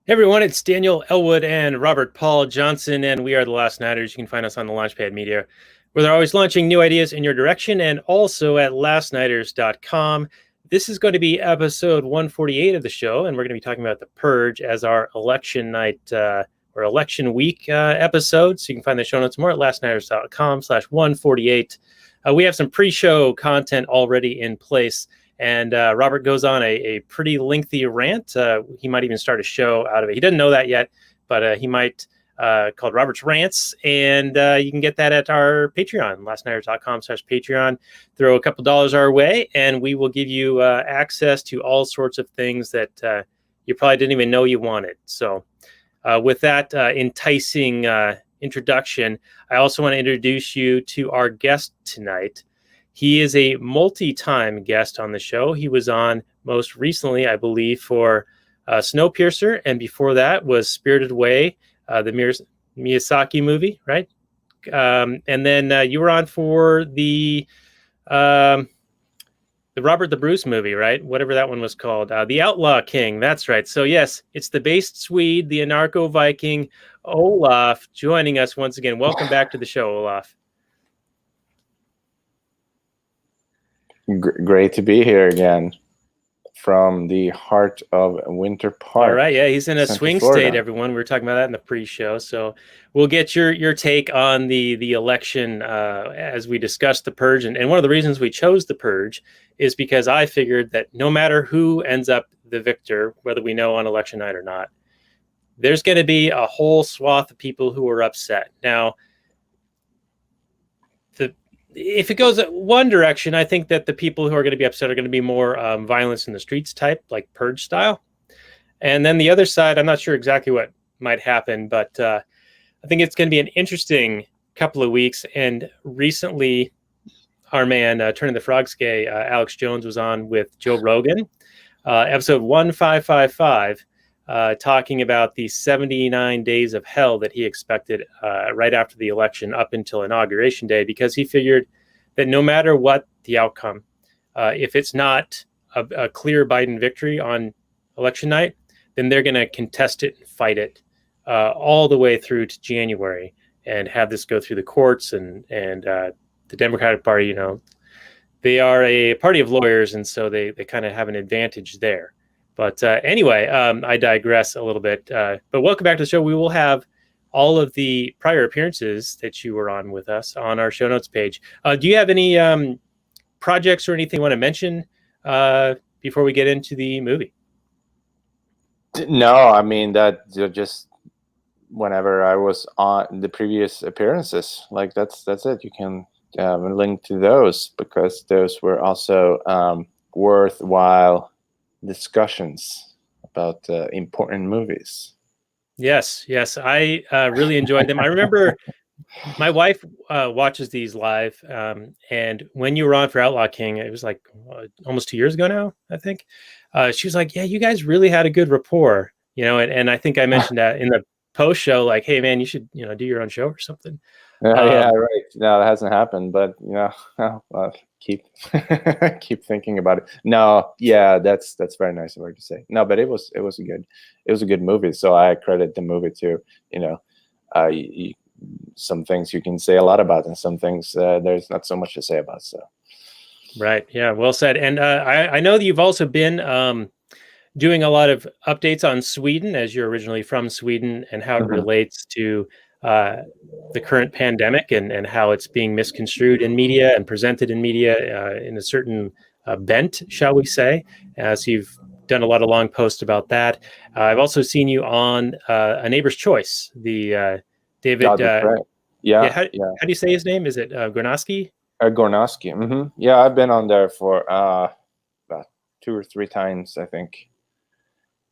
Hey everyone, it's Daniel Elwood and Robert Paul Johnson, and we are the Last Nighters. You can find us on the Launchpad Media, where they're always launching new ideas in your direction, and also at lastnighters.com. This is going to be episode 148 of the show, and we're going to be talking about the Purge as our election night or election week episode. So you can find the show notes more at lastnighters.com/148. We have some pre-show content already in place. And Robert goes on a pretty lengthy rant. He might even start a show out of it. He doesn't know that yet, but he might called Robert's Rants. And you can get that at our Patreon, lastnighters.com/Patreon. Throw a couple dollars our way, and we will give you access to all sorts of things that you probably didn't even know you wanted. So with that enticing introduction, I also want to introduce you to our guest tonight. He is a multi-time guest on the show. He was on most recently, I believe, for Snowpiercer, and before that was Spirited Away, the Miyazaki movie, right? And then you were on for the Robert the Bruce movie, right? Whatever that one was called. The Outlaw King, that's right. So yes, it's the based Swede, the AnarchoViking, Olof, joining us once again. Welcome back to the show, Olof. Great to be here again from the heart of Winter Park. All right, yeah, he's in a swing state, everyone. We were talking about that in the pre-show, so we'll get your take on the election as we discuss the Purge. And one of the reasons we chose the Purge is because I figured that no matter who ends up the victor, whether we know on election night or not, there's going to be a whole swath of people who are upset. Now, if it goes one direction, I think that the people who are going to be upset are going to be more violence in the streets type, like Purge style. And then the other side, I'm not sure exactly what might happen, but I think it's going to be an interesting couple of weeks. And recently, our man, Turning the Frogs Gay, Alex Jones, was on with Joe Rogan, episode 1555, talking about the 79 days of hell that he expected right after the election up until Inauguration Day, because he figured that no matter what the outcome, if it's not a clear Biden victory on election night, then they're going to contest it and fight it all the way through to January and have this go through the courts. And the Democratic Party, you know, they are a party of lawyers, and so they kind of have an advantage there. But anyway, I digress a little bit. But welcome back to the show. We will have all of the prior appearances that you were on with us on our show notes page. Do you have any projects or anything you want to mention before we get into the movie? No, I mean, that just whenever I was on the previous appearances, like that's it. You can link to those because those were also worthwhile discussions about important movies. Yes, I really enjoyed them. I remember my wife watches these live, and when you were on for Outlaw King, it was like almost 2 years ago now, I think. She was like, "Yeah, you guys really had a good rapport," you know. And I think I mentioned that in the post show, like, "Hey, man, you should do your own show or something." Yeah, right. No, that hasn't happened, but keep keep thinking about it. No, yeah, that's very nice of her to say. No, but it was a good movie. So I credit the movie to some things you can say a lot about, and some things there's not so much to say about. So right, yeah, well said. And I know that you've also been doing a lot of updates on Sweden, as you're originally from Sweden, and how it relates to the current pandemic and how it's being misconstrued in media and presented in media in a certain bent, shall we say. So you've done a lot of long posts about that. I've also seen you on A Neighbor's Choice, the David. Yeah. How do you say his name? Is it Gornosky? Gornosky. Yeah, I've been on there for about 2 or 3 times, I think.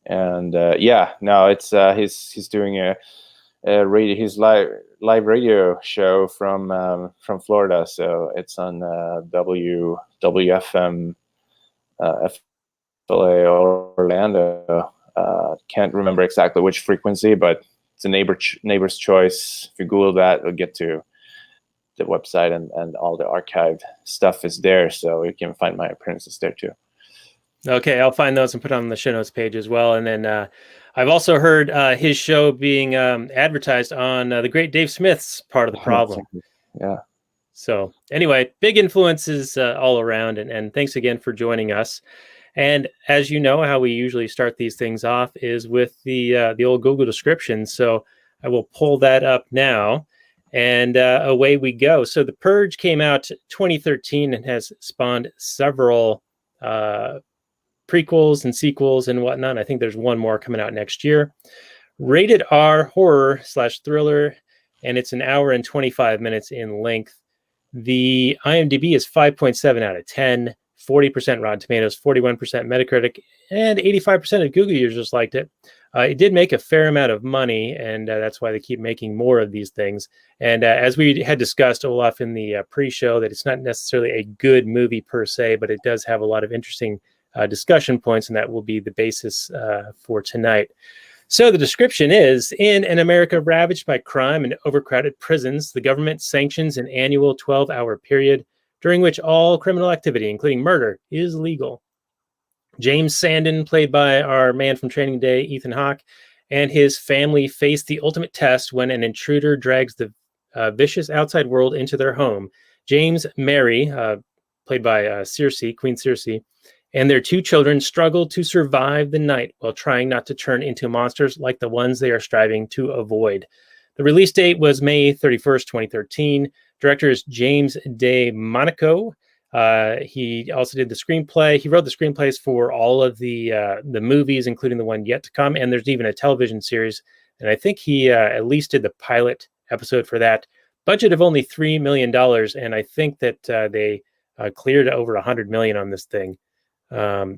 And it's he's doing his live radio show from Florida, so it's on WFM FLA Orlando. Can't remember exactly which frequency, but it's a neighbor's choice. If you Google that, you'll get to the website, and all the archived stuff is there, so you can find my appearances there too. Okay, I'll find those and put on the show notes page as well. And then I've also heard his show being advertised on the great Dave Smith's Part of the Problem. Yeah. So anyway, big influences all around. And thanks again for joining us. And as you know, how we usually start these things off is with the old Google description. So I will pull that up now, and away we go. So The Purge came out 2013 and has spawned several prequels and sequels and whatnot. I think there's one more coming out next year. Rated R horror/thriller, and it's an hour and 25 minutes in length. The IMDb is 5.7 out of 10. 40% Rotten Tomatoes, 41% Metacritic, and 85% of Google users liked it. It did make a fair amount of money, and that's why they keep making more of these things. And as we had discussed, Olaf, in the pre-show, that it's not necessarily a good movie per se, but it does have a lot of interesting discussion points, and that will be the basis for tonight. So the description is, in an America ravaged by crime and overcrowded prisons, the government sanctions an annual 12-hour period during which all criminal activity, including murder, is legal. James Sandin, played by our man from Training Day, Ethan Hawke, and his family face the ultimate test when an intruder drags the vicious outside world into their home. James, Mary, played by Queen Circe, and their two children struggle to survive the night while trying not to turn into monsters like the ones they are striving to avoid. The release date was May 31st, 2013. Director is James DeMonaco. He also did the screenplay. He wrote the screenplays for all of the movies, including the one yet to come. And there's even a television series. And I think he at least did the pilot episode for that. Budget of only $3 million. And I think that they cleared over $100 million on this thing.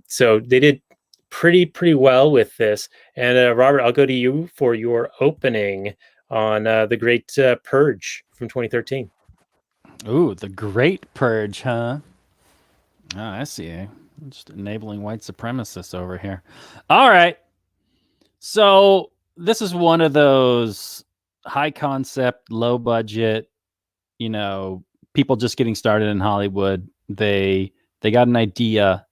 So they did pretty well with this. And Robert, I'll go to you for your opening on the great Purge from 2013. Ooh, the Great Purge, huh? Oh, I see. Just enabling white supremacists over here. All right. So this is one of those high concept, low budget, people just getting started in Hollywood. They got an idea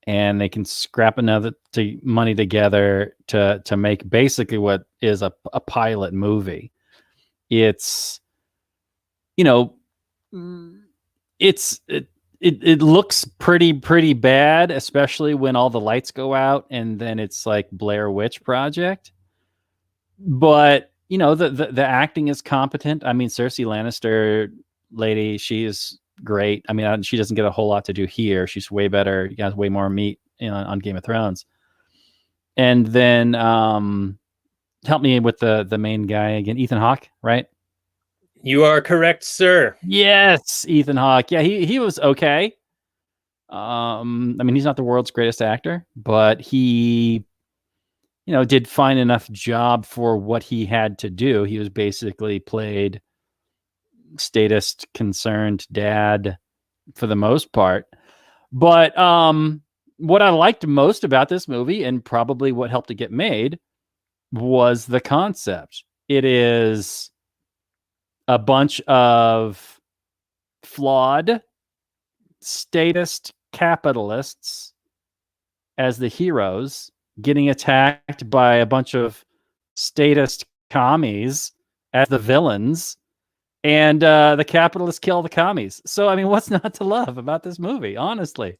and they can scrap money together to make basically what is a pilot movie. It's, it looks pretty bad, especially when all the lights go out and then it's like Blair Witch Project. But the acting is competent. I mean, Cersei Lannister lady, she is great. I mean, she doesn't get a whole lot to do here. She's way better. You got way more meat on Game of Thrones. And then help me with the main guy again, Ethan Hawke, right? You are correct, sir. Yes, Ethan Hawke. Yeah, he was okay. I mean, he's not the world's greatest actor, but he, did fine enough job for what he had to do. He was basically played statist, concerned dad for the most part. But what I liked most about this movie, and probably what helped it get made, was the concept. It is a bunch of flawed statist capitalists as the heroes getting attacked by a bunch of statist commies as the villains, and the capitalists kill the commies. So, I mean, what's not to love about this movie, honestly?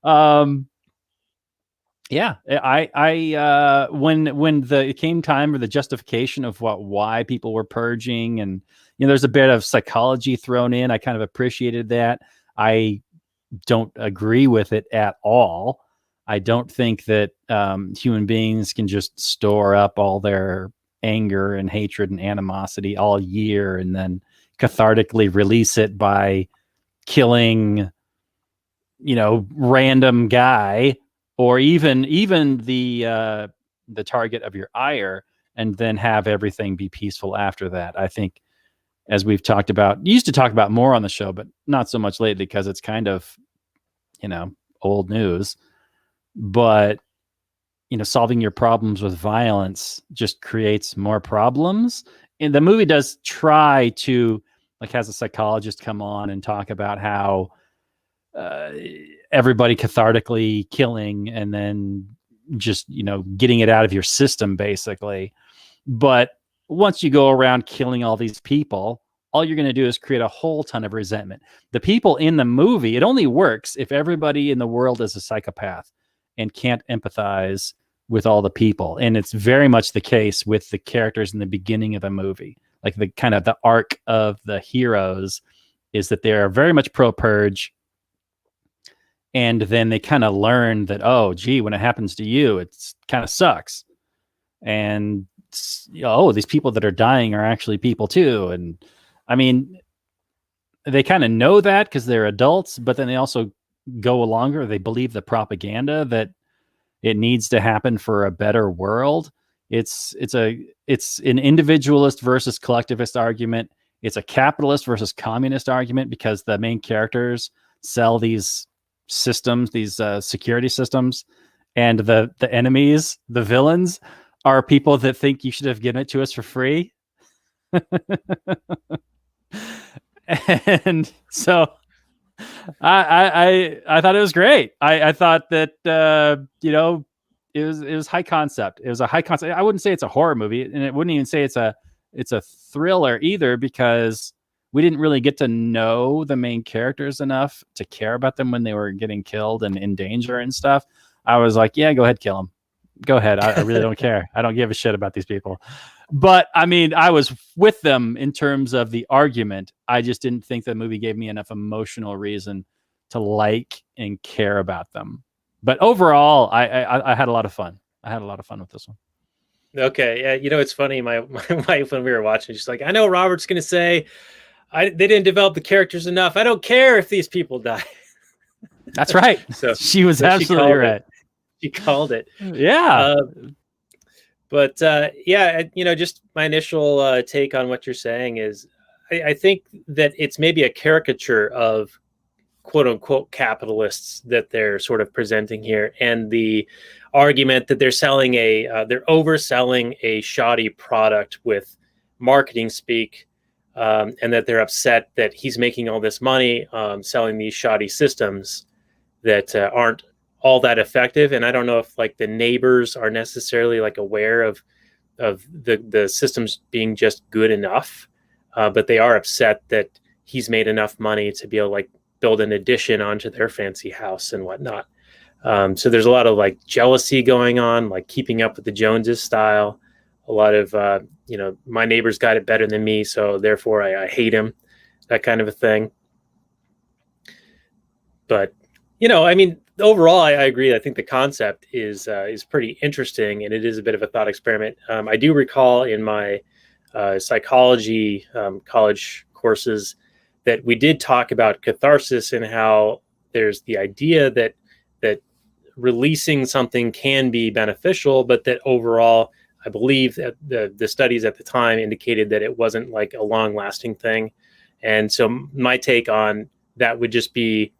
Yeah, when it came time for the justification of why people were purging, and there's a bit of psychology thrown in. I kind of appreciated that. I don't agree with it at all. I don't think that human beings can just store up all their anger and hatred and animosity all year and then cathartically release it by killing, random guy, or even the target of your ire, and then have everything be peaceful after that. I think, as we've talked about, used to talk about more on the show, but not so much lately because it's kind of, old news. But, solving your problems with violence just creates more problems. And the movie does try to, has a psychologist come on and talk about how everybody cathartically killing and then just, getting it out of your system, basically. But once you go around killing all these people, all you're going to do is create a whole ton of resentment. The people in the movie, it only works if everybody in the world is a psychopath and can't empathize with all the people. And it's very much the case with the characters in the beginning of the movie. Like the kind of the arc of the heroes is that they're very much pro-Purge. And then they kind of learn that, oh, gee, when it happens to you, it's kind of sucks. And, these people that are dying are actually people too. And I mean, they kind of know that because they're adults, but then they also go along, or they believe the propaganda that it needs to happen for a better world. It's an individualist versus collectivist argument. It's a capitalist versus communist argument, because the main characters sell these systems, these security systems, and the enemies, the villains, are people that think you should have given it to us for free. And so I thought it was great. I thought that it was high concept. It was a high concept. I wouldn't say it's a horror movie, and it wouldn't even say it's a thriller either, because we didn't really get to know the main characters enough to care about them when they were getting killed and in danger and stuff. I was like, yeah, go ahead, kill them. Go ahead. I really don't care. I don't give a shit about these people. But I mean, I was with them in terms of the argument. I just didn't think the movie gave me enough emotional reason to like and care about them. But overall, I had a lot of fun. I had a lot of fun with this one. Okay. Yeah. It's funny. My wife, when we were watching, she's like, I know Robert's going to say they didn't develop the characters enough. I don't care if these people die. That's right. So she was absolutely right. She called it. Yeah. But just my initial take on what you're saying is I think that it's maybe a caricature of quote unquote capitalists that they're sort of presenting here, and the argument that they're overselling a shoddy product with marketing speak, and that they're upset that he's making all this money selling these shoddy systems that aren't all that effective. And I don't know if like the neighbors are necessarily like aware of the systems being just good enough, but they are upset that he's made enough money to be able to like build an addition onto their fancy house and whatnot. So there's a lot of like jealousy going on, like keeping up with the Joneses style. A lot of my neighbor's got it better than me, so therefore I hate him, that kind of a thing. But I mean, overall, I agree. I think the concept is pretty interesting, and it is a bit of a thought experiment. I do recall in my psychology college courses that we did talk about catharsis and how there's the idea that releasing something can be beneficial, but that overall, I believe that the studies at the time indicated that it wasn't like a long-lasting thing. And so my take on that would just be,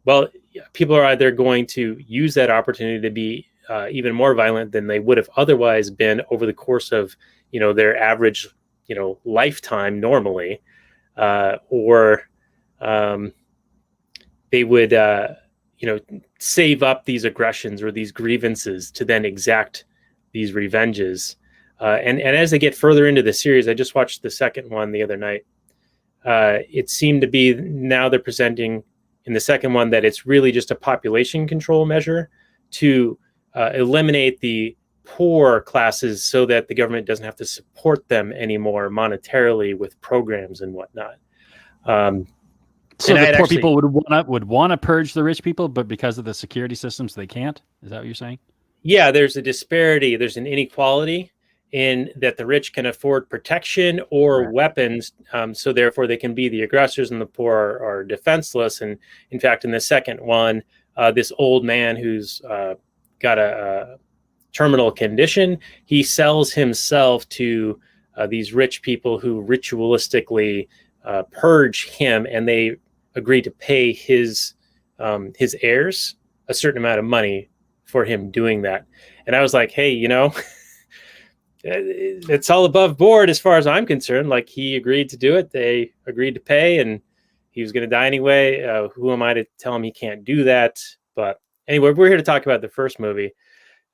well, people are either going to use that opportunity to be even more violent than they would have otherwise been over the course of, their average, lifetime normally, or they would, save up these aggressions or these grievances to then exact these revenges. And as they get further into the series, I just watched the second one the other night. It seemed to be now they're presenting in the second one that it's really just a population control measure to eliminate the poor classes so that the government doesn't have to support them anymore monetarily with programs and whatnot. So the poor people would want to purge the rich people, but because of the security systems, they can't? Is that what you're saying? Yeah, there's a disparity. There's an inequality in that the rich can afford protection or weapons, so therefore they can be the aggressors, and the poor are defenseless. And in fact, in the second one, this old man who's got a terminal condition, he sells himself to these rich people who ritualistically purge him, and they agree to pay his heirs a certain amount of money for him doing that. And I was like, hey, it's all above board as far as I'm concerned. Like, he agreed to do it, they agreed to pay, and he was going to die anyway. Who am I to tell him he can't do that? But anyway, we're here to talk about the first movie.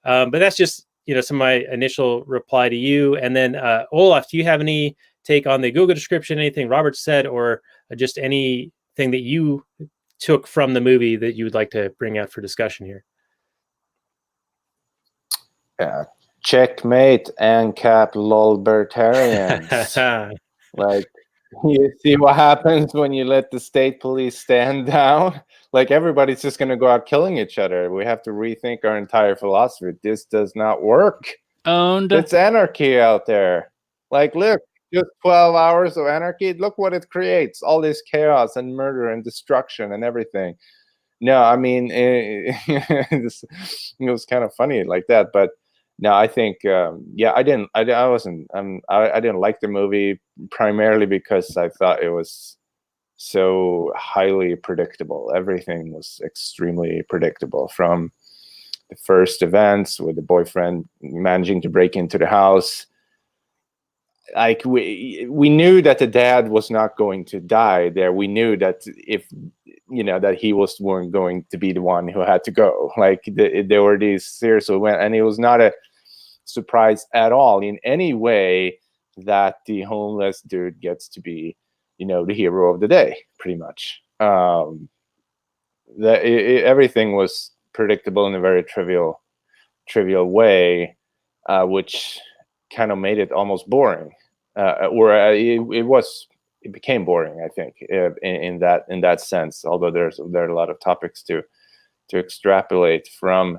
But that's just, some of my initial reply to you. And then Olaf, do you have any take on the Google description, anything Robert said, or just anything that you took from the movie that you would like to bring out for discussion here? Yeah. Checkmate and cap Libertarians. Like, you see what happens when you let the state police stand down? Like, everybody's just going to go out killing each other. We have to rethink our entire philosophy. This does not work. Owned. It's anarchy out there. Like, look, just 12 hours of anarchy. Look what it creates. All this chaos and murder and destruction and everything. No, I mean, it was kind of funny like that. But no, I think, I didn't like the movie primarily because I thought it was so highly predictable. Everything was extremely predictable, from the first events with the boyfriend managing to break into the house. Like, we knew that the dad was not going to die there. We knew that that he weren't going to be the one who had to go. Like, there were these serious events, and it was not a surprise at all in any way that the homeless dude gets to be, the hero of the day, pretty much. Everything was predictable in a very trivial way, which kind of made it almost boring, it became boring, I think, in that sense. Although there are a lot of topics to extrapolate from.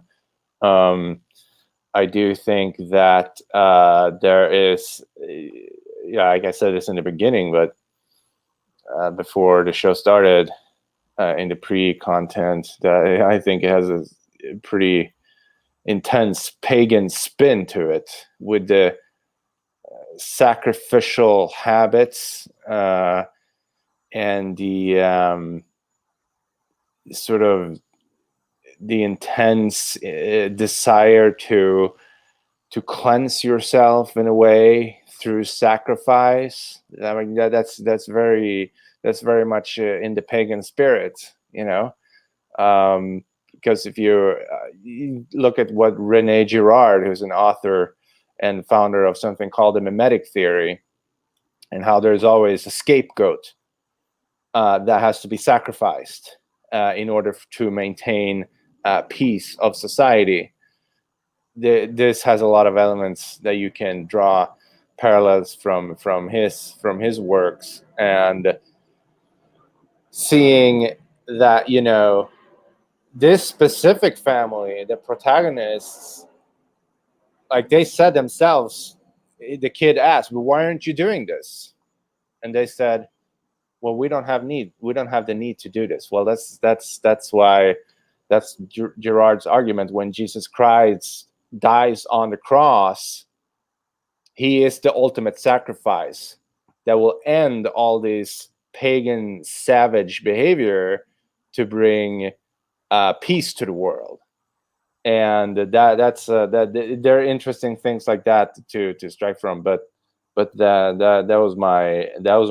I do think that there is, like I said this in the beginning, but before the show started, in the pre-content, that I think it has a pretty intense pagan spin to it, with the sacrificial habits and the sort of the intense desire to cleanse yourself in a way through sacrifice. I mean, that's very much in the pagan spirit, because if you look at what René Girard, who's an author and founder of something called the mimetic theory, and how there's always a scapegoat that has to be sacrificed in order to maintain peace of society. This has a lot of elements that you can draw parallels from his works, and seeing that this specific family, the protagonists, like they said themselves, the kid asked, "Well, why aren't you doing this?" And they said, "Well, we don't have the need to do this." Well, that's why, that's Girard's argument. When Jesus Christ dies on the cross, he is the ultimate sacrifice that will end all this pagan, savage behavior to bring peace to the world. And that's there are interesting things like that to strike from. But that was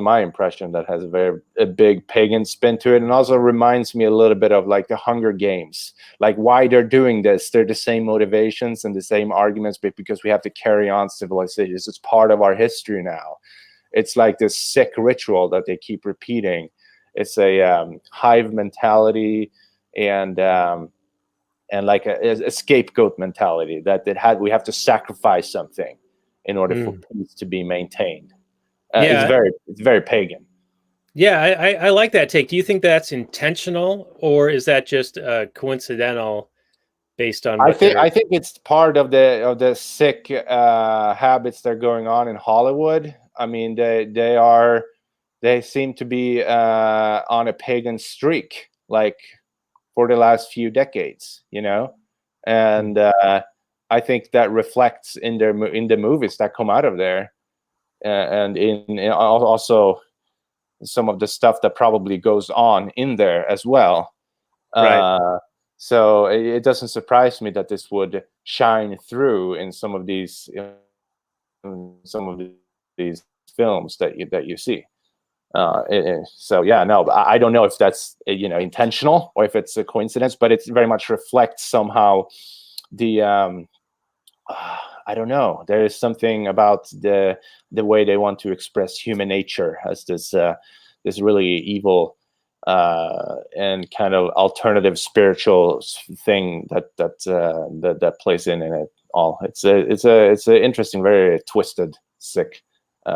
my impression. That has a big pagan spin to it, and also reminds me a little bit of like the Hunger Games, like why they're doing this. They're the same motivations and the same arguments, but because we have to carry on civilization. It's part of our history now. It's like this sick ritual that they keep repeating. It's a hive mentality, and like a scapegoat mentality that we have to sacrifice something in order for peace to be maintained. It's very pagan. Yeah, I like that take. Do you think that's intentional, or is that just coincidental based on what I think it's part of the sick habits that are going on in Hollywood. I mean, they seem to be on a pagan streak, like for the last few decades, and I think that reflects in the movies that come out of there, and in also some of the stuff that probably goes on in there as well. Right. So it doesn't surprise me that this would shine through in some of these films that you see. So yeah, no, I don't know if that's intentional or if it's a coincidence, but it very much reflects somehow the I don't know. There is something about the way they want to express human nature as this really evil and kind of alternative spiritual thing that plays in it all. It's a interesting, very twisted, sick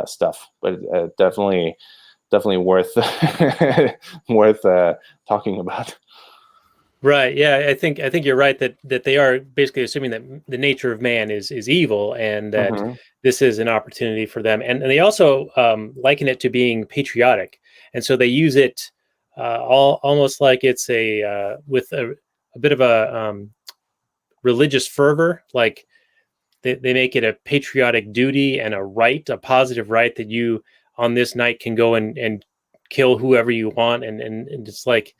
stuff, but definitely worth worth talking about. Right. Yeah, I think you're right that they are basically assuming that the nature of man is evil, and that this is an opportunity for them. And they also liken it to being patriotic, and so they use it almost like it's with a bit of a religious fervor. Like they make it a patriotic duty and a right, a positive right, that you on this night can go and kill whoever you want, and it's like.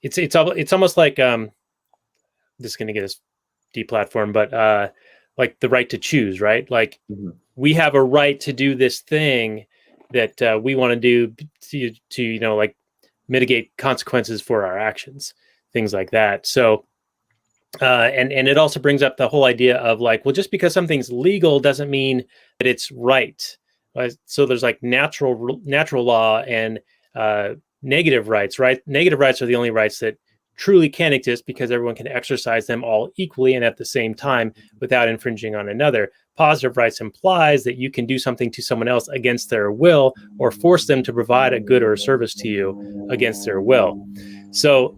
It's almost like this is going to get us deplatformed, but like the right to choose, right? Like we have a right to do this thing that we want to do to like mitigate consequences for our actions, things like that. So and it also brings up the whole idea of like, well, just because something's legal doesn't mean that it's right. So there's like natural law and negative rights, right? Negative rights are the only rights that truly can exist because everyone can exercise them all equally and at the same time without infringing on another. Positive rights implies that you can do something to someone else against their will or force them to provide a good or a service to you against their will. So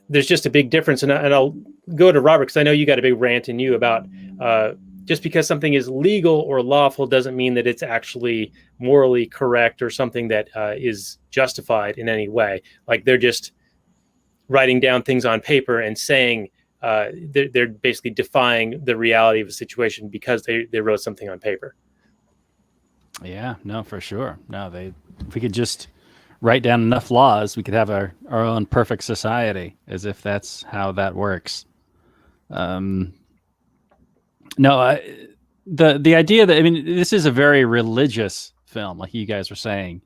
there's just a big difference. And I'll go to Robert, because I know you got a big rant in you about just because something is legal or lawful doesn't mean that it's actually morally correct or something that is justified in any way. Like they're just writing down things on paper and saying they're basically defying the reality of a situation because they wrote something on paper. Yeah, no, for sure. No, if we could just write down enough laws, we could have our own perfect society, as if that's how that works. No, the idea that, I mean, this is a very religious film, like you guys were saying.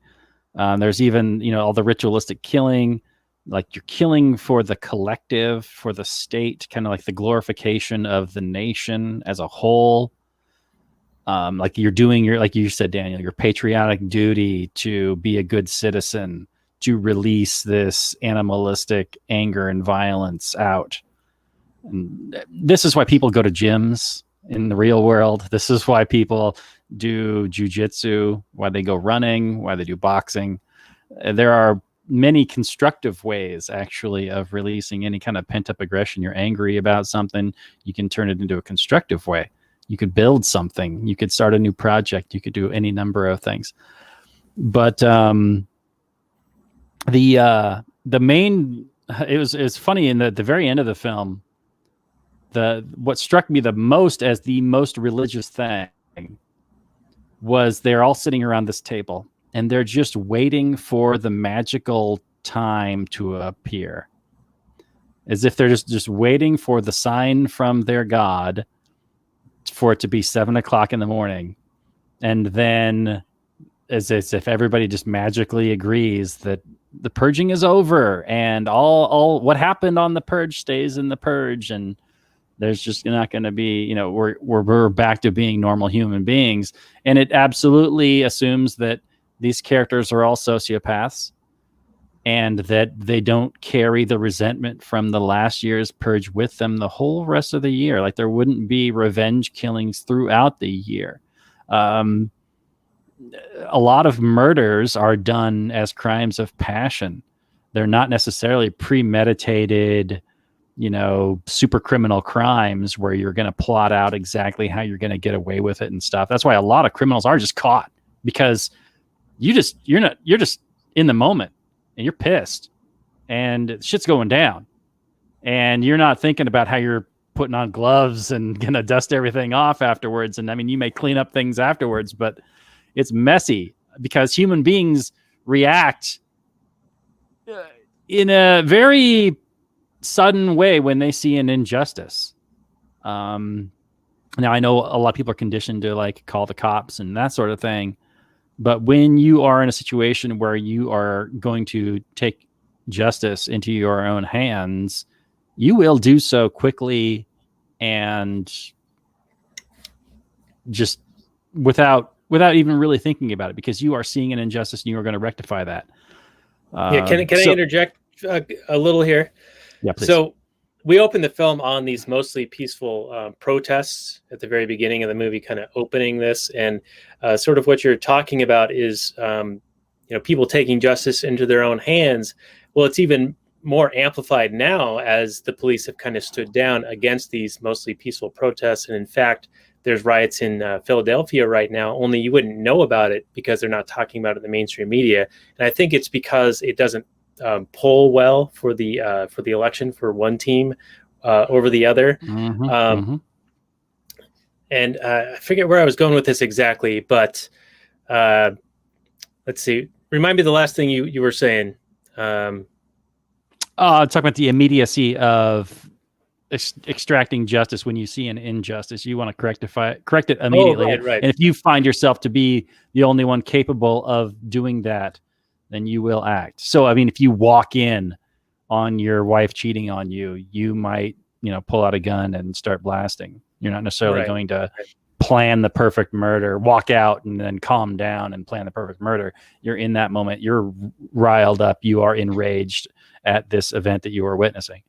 There's even, all the ritualistic killing, like you're killing for the collective, for the state, kind of like the glorification of the nation as a whole. Like you're doing like you said, Daniel, your patriotic duty to be a good citizen, to release this animalistic anger and violence out. And this is why people go to gyms in the real world. This is why people do jujitsu, why they go running, why they do boxing. There are many constructive ways, actually, of releasing any kind of pent-up aggression. You're angry about something, you can turn it into a constructive way. You could build something. You could start a new project. You could do any number of things. But the main, it was funny in the very end of the film. What struck me the most as the most religious thing was they're all sitting around this table and they're just waiting for the magical time to appear, as if they're just waiting for the sign from their God for it to be 7 o'clock in the morning. And then as if everybody just magically agrees that the purging is over and all what happened on the purge stays in the purge, and there's just not going to be, we're back to being normal human beings. And it absolutely assumes that these characters are all sociopaths and that they don't carry the resentment from the last year's purge with them the whole rest of the year. Like there wouldn't be revenge killings throughout the year. A lot of murders are done as crimes of passion. They're not necessarily premeditated, super criminal crimes where you're going to plot out exactly how you're going to get away with it and stuff. That's why a lot of criminals are just caught, because you're just in the moment and you're pissed and shit's going down and you're not thinking about how you're putting on gloves and going to dust everything off afterwards. And I mean, you may clean up things afterwards, but it's messy because human beings react in a very sudden way when they see an injustice. Now I know a lot of people are conditioned to like call the cops and that sort of thing, But when you are in a situation where you are going to take justice into your own hands, you will do so quickly and just without even really thinking about it, because you are seeing an injustice and you are going to rectify that. Can I interject a little here? Yeah, please. So we opened the film on these mostly peaceful protests at the very beginning of the movie, kind of opening this, and sort of what you're talking about is people taking justice into their own hands. Well, it's even more amplified now as the police have kind of stood down against these mostly peaceful protests. And in fact, there's riots in Philadelphia right now, only you wouldn't know about it because they're not talking about it in the mainstream media. And I think it's because it doesn't poll well for the election for one team over the other. And I forget where I was going with this exactly, but let's see. Remind me the last thing you were saying. Talking about the immediacy of extracting justice when you see an injustice. You want to correct it immediately. Oh, right. And if you find yourself to be the only one capable of doing that, then you will act. So, I mean, if you walk in on your wife cheating on you, you might, pull out a gun and start blasting. You're not necessarily going to plan the perfect murder, walk out and then calm down and plan the perfect murder. You're in that moment. You're riled up. You are enraged at this event that you are witnessing.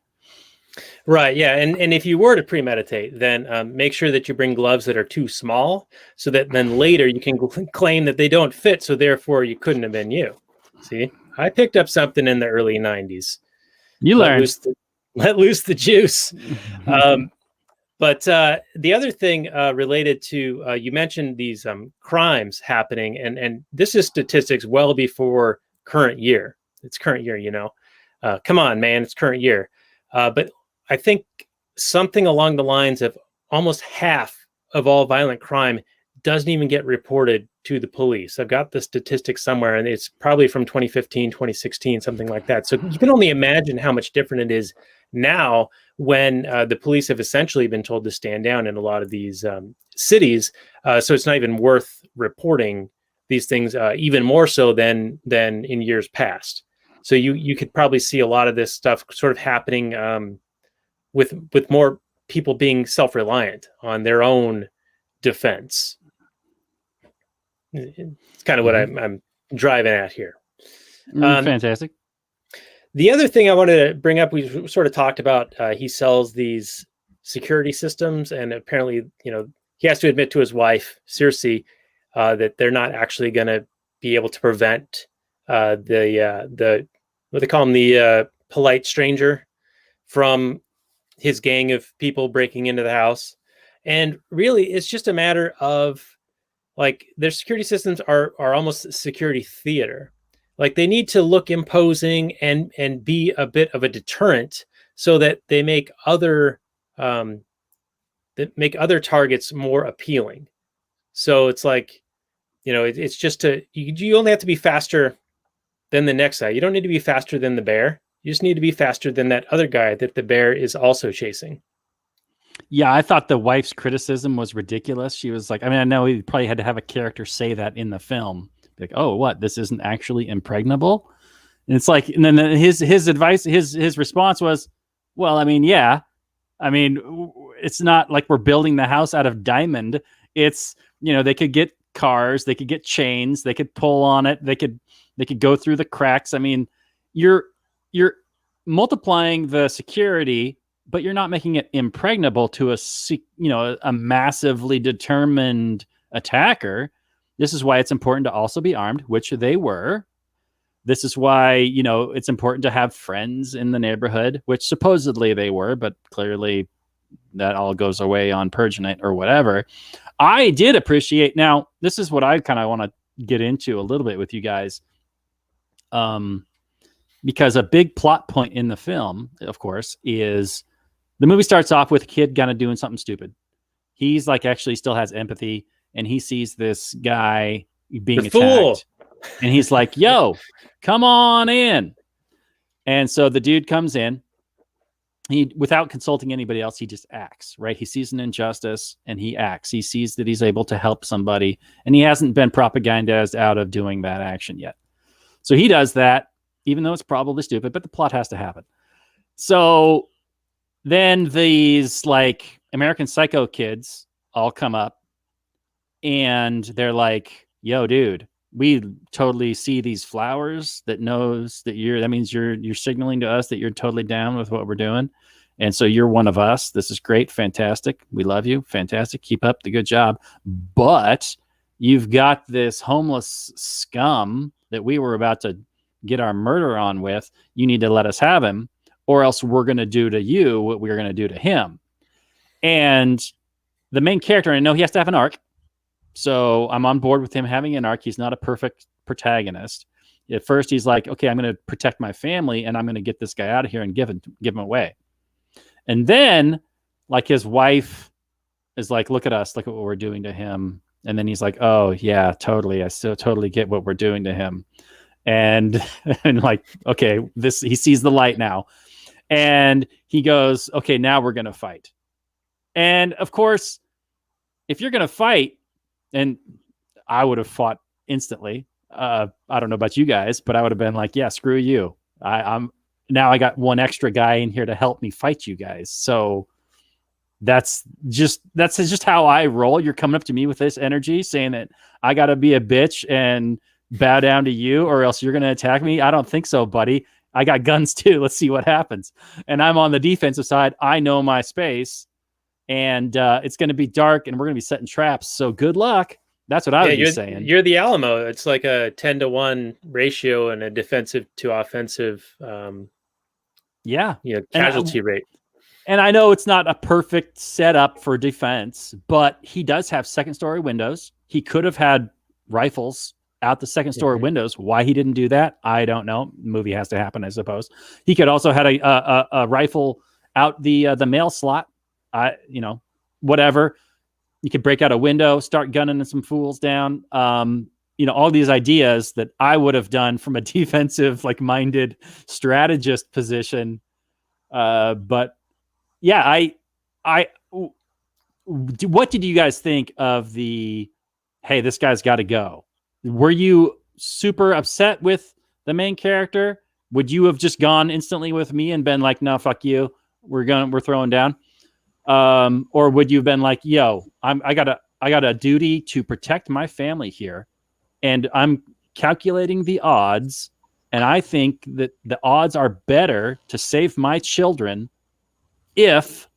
Right. Yeah. And if you were to premeditate, then make sure that you bring gloves that are too small so that then later you can claim that they don't fit. So therefore you couldn't have been you. See, I picked up something in the early 90s. You learned. Let loose the juice. But the other thing related to, you mentioned these crimes happening, and this is statistics well before current year. It's current year, come on, man, it's current year. But I think something along the lines of almost half of all violent crime doesn't even get reported to the police. I've got the statistics somewhere, and it's probably from 2015, 2016, something like that. So you can only imagine how much different it is now when the police have essentially been told to stand down in a lot of these cities. So it's not even worth reporting these things, even more so than in years past. So you could probably see a lot of this stuff sort of happening with more people being self-reliant on their own defense. It's kind of what I'm driving at here. Fantastic. The other thing I wanted to bring up, we sort of talked about, he sells these security systems, and apparently, he has to admit to his wife, Circe, that they're not actually going to be able to prevent the what they call him, the polite stranger, from his gang of people breaking into the house. And really, it's just a matter of, like, their security systems are almost security theater. Like, they need to look imposing and be a bit of a deterrent so that they make other targets more appealing. So it's like, it's just you only have to be faster than the next guy. You don't need to be faster than the bear. You just need to be faster than that other guy that the bear is also chasing. Yeah, I thought the wife's criticism was ridiculous. She was like, I mean, I know he probably had to have a character say that in the film. Like, oh, what? This isn't actually impregnable? And it's like, and then his advice, his response was, well, I mean, yeah. I mean, it's not like we're building the house out of diamond. It's, they could get cars, they could get chains, they could pull on it, they could go through the cracks. I mean, you're multiplying the security, but you're not making it impregnable to a massively determined attacker. This is why it's important to also be armed, which they were. This is why, it's important to have friends in the neighborhood, which supposedly they were, but clearly that all goes away on Purge night or whatever. I did appreciate, now, this is what I kind of want to get into a little bit with you guys. Because a big plot point in the film, of course, is the movie starts off with a kid kind of doing something stupid. He's like actually still has empathy, and he sees this guy being attacked. Fool. And he's like, yo, come on in. And so the dude comes in, without consulting anybody else, he just acts, right? He sees an injustice and he acts. He sees that he's able to help somebody, and he hasn't been propagandized out of doing that action yet. So he does that, even though it's probably stupid, but the plot has to happen. So then these like American Psycho kids all come up and they're like, yo, dude, we totally see these flowers that knows that that means you're signaling to us that you're totally down with what we're doing. And so you're one of us. This is great. Fantastic. We love you. Fantastic. Keep up the good job. But you've got this homeless scum that we were about to get our murder on with. You need to let us have him, or else we're going to do to you what we're going to do to him. And the main character, I know he has to have an arc. So I'm on board with him having an arc. He's not a perfect protagonist. At first, he's like, okay, I'm going to protect my family and I'm going to get this guy out of here and give him away. And then, like, his wife is like, look at us, look at what we're doing to him. And then he's like, oh, yeah, totally. I still totally get what we're doing to him. And like, okay, he sees the light now. And he goes, okay, now we're going to fight. And of course, if you're going to fight, and I would have fought instantly. I don't know about you guys, but I would have been like, yeah, screw you. I'm now I got one extra guy in here to help me fight you guys. So that's just how I roll. You're coming up to me with this energy saying that I got to be a bitch and bow down to you, or else you're going to attack me. I don't think so, buddy. I got guns too. Let's see what happens. And I'm on the defensive side. I know my space, and it's going to be dark, and we're going to be setting traps. So good luck. That's what I would be saying. You're the Alamo. It's like a 10-to-1 ratio and a defensive to offensive, casualty rate. And I know it's not a perfect setup for defense, but he does have second story windows. He could have had rifles out the second story windows. Why he didn't do that, I don't know. The movie has to happen, I suppose. He could also had a rifle out the mail slot. Whatever. You could break out a window, start gunning some fools down. All these ideas that I would have done from a defensive, minded strategist position. But yeah, what did you guys think of the, hey, this guy's got to go? Were you super upset with the main character? Would you have just gone instantly with me and been like, no, fuck you. We're throwing down. Or would you have been like, yo, I got a duty to protect my family here, and I'm calculating the odds, and I think that the odds are better to save my children if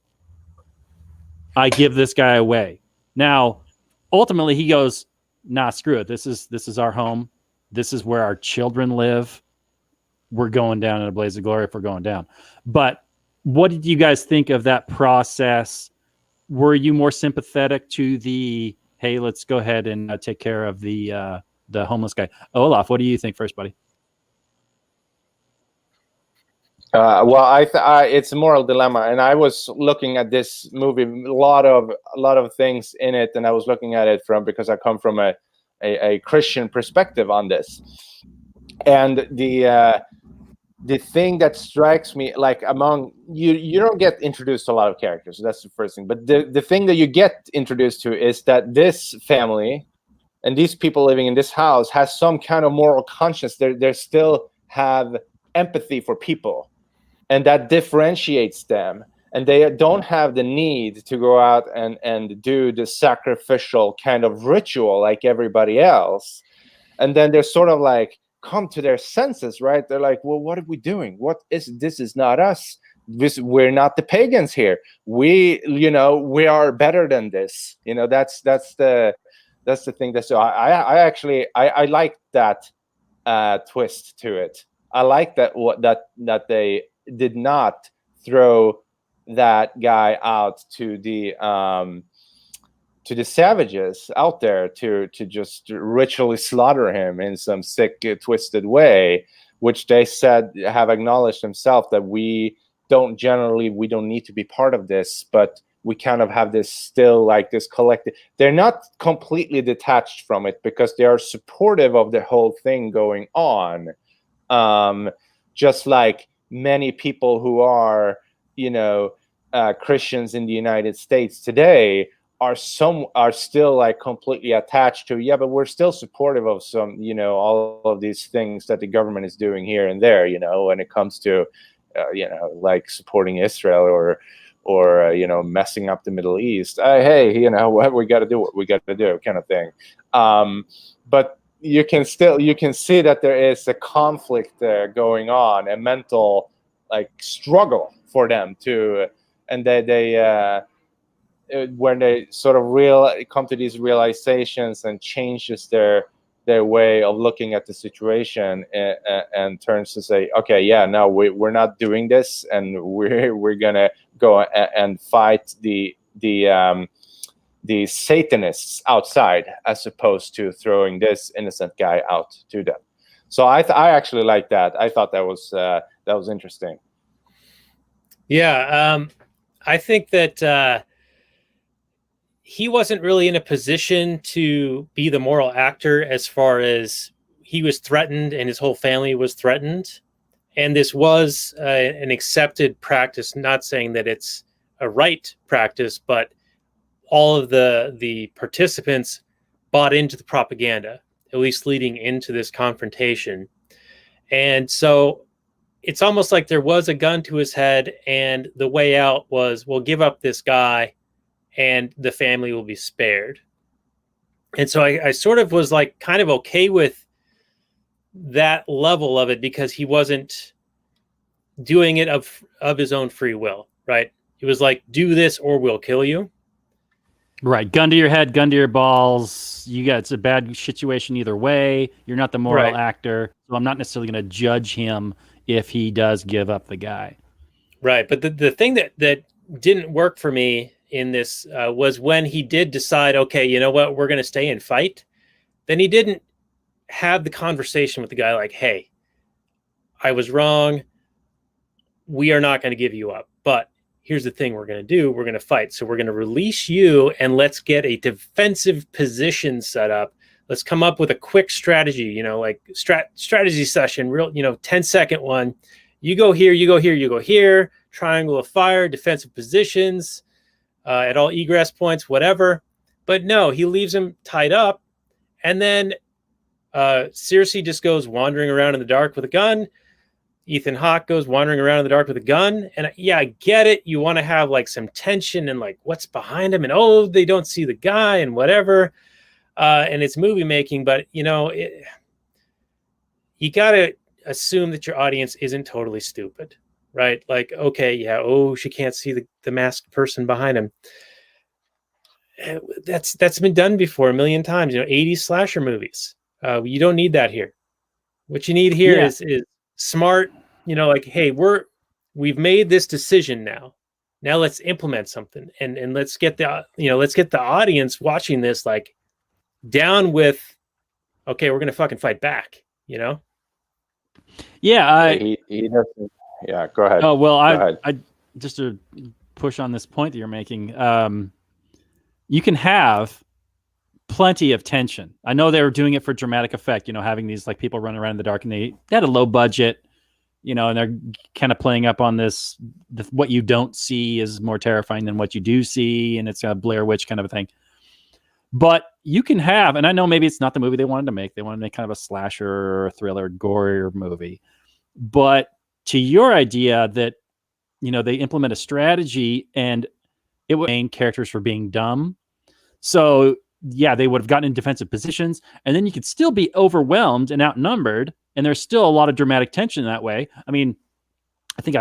I give this guy away. Now, ultimately, he goes, nah, screw it. This is our home. This is where our children live. We're going down in a blaze of glory if we're going down. But what did you guys think of that process? Were you more sympathetic to the, hey, let's go ahead and take care of the homeless guy? Olaf, what do you think first, buddy? It's a moral dilemma, and I was looking at this movie, a lot of things in it, and I was looking at it because I come from a Christian perspective on this, and the thing that strikes me, among you don't get introduced to a lot of characters. So that's the first thing. But the thing that you get introduced to is that this family and these people living in this house has some kind of moral conscience. They still have empathy for people, and that differentiates them. And they don't have the need to go out and do the sacrificial kind of ritual like everybody else. And then they're sort of come to their senses, right? They're like, well, what are we doing? This is not us. We're not the pagans here. We are better than this. That's the thing. I like that twist to it. I like that they did not throw that guy out to the savages out there to just ritually slaughter him in some sick, twisted way, which they said have acknowledged themselves that we don't need to be part of this, but we kind of have this still this collective. They're not completely detached from it because they are supportive of the whole thing going on. Just like many people who are Christians in the United States today are still like completely attached to, but we're still supportive of some, all of these things that the government is doing here and there, when it comes to, like supporting Israel or messing up the Middle East. Hey, what we got to do, what we got to do, kind of thing. But you can see that there is a conflict going on, a mental like struggle for them to, and they when they sort of come to these realizations and changes their way of looking at the situation, and turns to say, okay, yeah, no, we're not doing this, and we're gonna go and fight the Satanists outside, as opposed to throwing this innocent guy out to them. So I actually like that. I thought that was interesting. Yeah, I think that he wasn't really in a position to be the moral actor, as far as he was threatened and his whole family was threatened. And this was an accepted practice, not saying that it's a right practice, but all of the participants bought into the propaganda, at least leading into this confrontation. And so it's almost like there was a gun to his head, and the way out was, we'll give up this guy and the family will be spared. And so I sort of was like kind of okay with that level of it, because he wasn't doing it of his own free will, right? It was like, do this or we'll kill you. Right. Gun to your head, gun to your balls. It's a bad situation either way. You're not the moral actor. So I'm not necessarily going to judge him if he does give up the guy. Right. But the thing that didn't work for me in this was when he did decide, okay, you know what, we're going to stay and fight. Then he didn't have the conversation with the guy like, hey, I was wrong. We are not going to give you up. But here's the thing we're going to do. We're going to fight. So we're going to release you, and let's get a defensive position set up. Let's come up with a quick strategy, like strategy session, real, 10-second one. You go here, you go here, you go here, triangle of fire, defensive positions, at all egress points, whatever. But no, he leaves him tied up. And then Cersei just goes wandering around in the dark with a gun. Ethan Hawke goes wandering around in the dark with a gun. And yeah, I get it. You want to have like some tension and like what's behind him, and they don't see the guy and whatever. And it's movie making, but you got to assume that your audience isn't totally stupid, right? Like, okay, yeah, she can't see the masked person behind him. That's been done before a million times. 80s slasher movies. You don't need that here. What you need here is smart, like, hey, we've made this decision now. Now let's implement something, and let's get the audience watching this like down with, okay, we're gonna fucking fight back. Yeah, he doesn't. Yeah, go ahead. Oh well, I just to push on this point that you're making. You can have plenty of tension. I know they were doing it for dramatic effect, having these like people running around in the dark, and they had a low budget, and they're kind of playing up on this, what you don't see is more terrifying than what you do see. And it's a Blair Witch kind of a thing. But you can have, and I know maybe it's not the movie they wanted to make. They wanted to make kind of a slasher or a thriller, gory movie. But to your idea that, they implement a strategy and it would main characters for being dumb. So yeah, they would have gotten in defensive positions, and then you could still be overwhelmed and outnumbered, and there's still a lot of dramatic tension that way. I mean, I think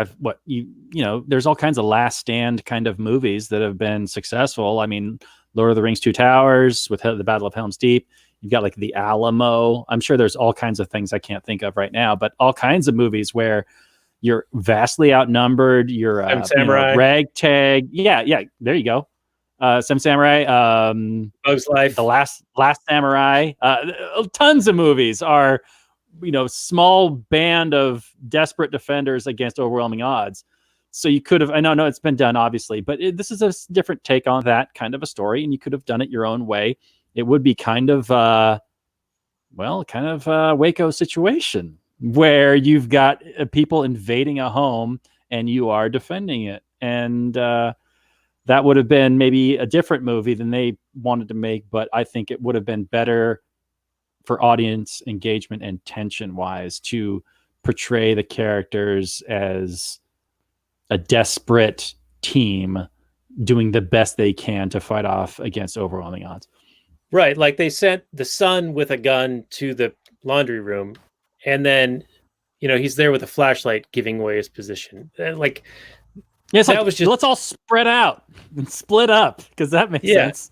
there's all kinds of Last Stand kind of movies that have been successful. I mean, Lord of the Rings, Two Towers with the Battle of Helm's Deep. You've got like The Alamo. I'm sure there's all kinds of things I can't think of right now, but all kinds of movies where you're vastly outnumbered. You're ragtag. Yeah. There you go. Some Samurai, Bug's Life, The Last Samurai. Tons of movies are, small band of desperate defenders against overwhelming odds. So you could have, I know it's been done obviously, but this is a different take on that kind of a story, and you could have done it your own way. It would be kind of a Waco situation where you've got people invading a home and you are defending it. and that would have been maybe a different movie than they wanted to make, but I think it would have been better for audience engagement and tension wise to portray the characters as a desperate team doing the best they can to fight off against overwhelming odds. Right. Like they sent the son with a gun to the laundry room, and then, he's there with a flashlight giving away his position. Like, yes, that was just, let's all spread out and split up, because that makes sense.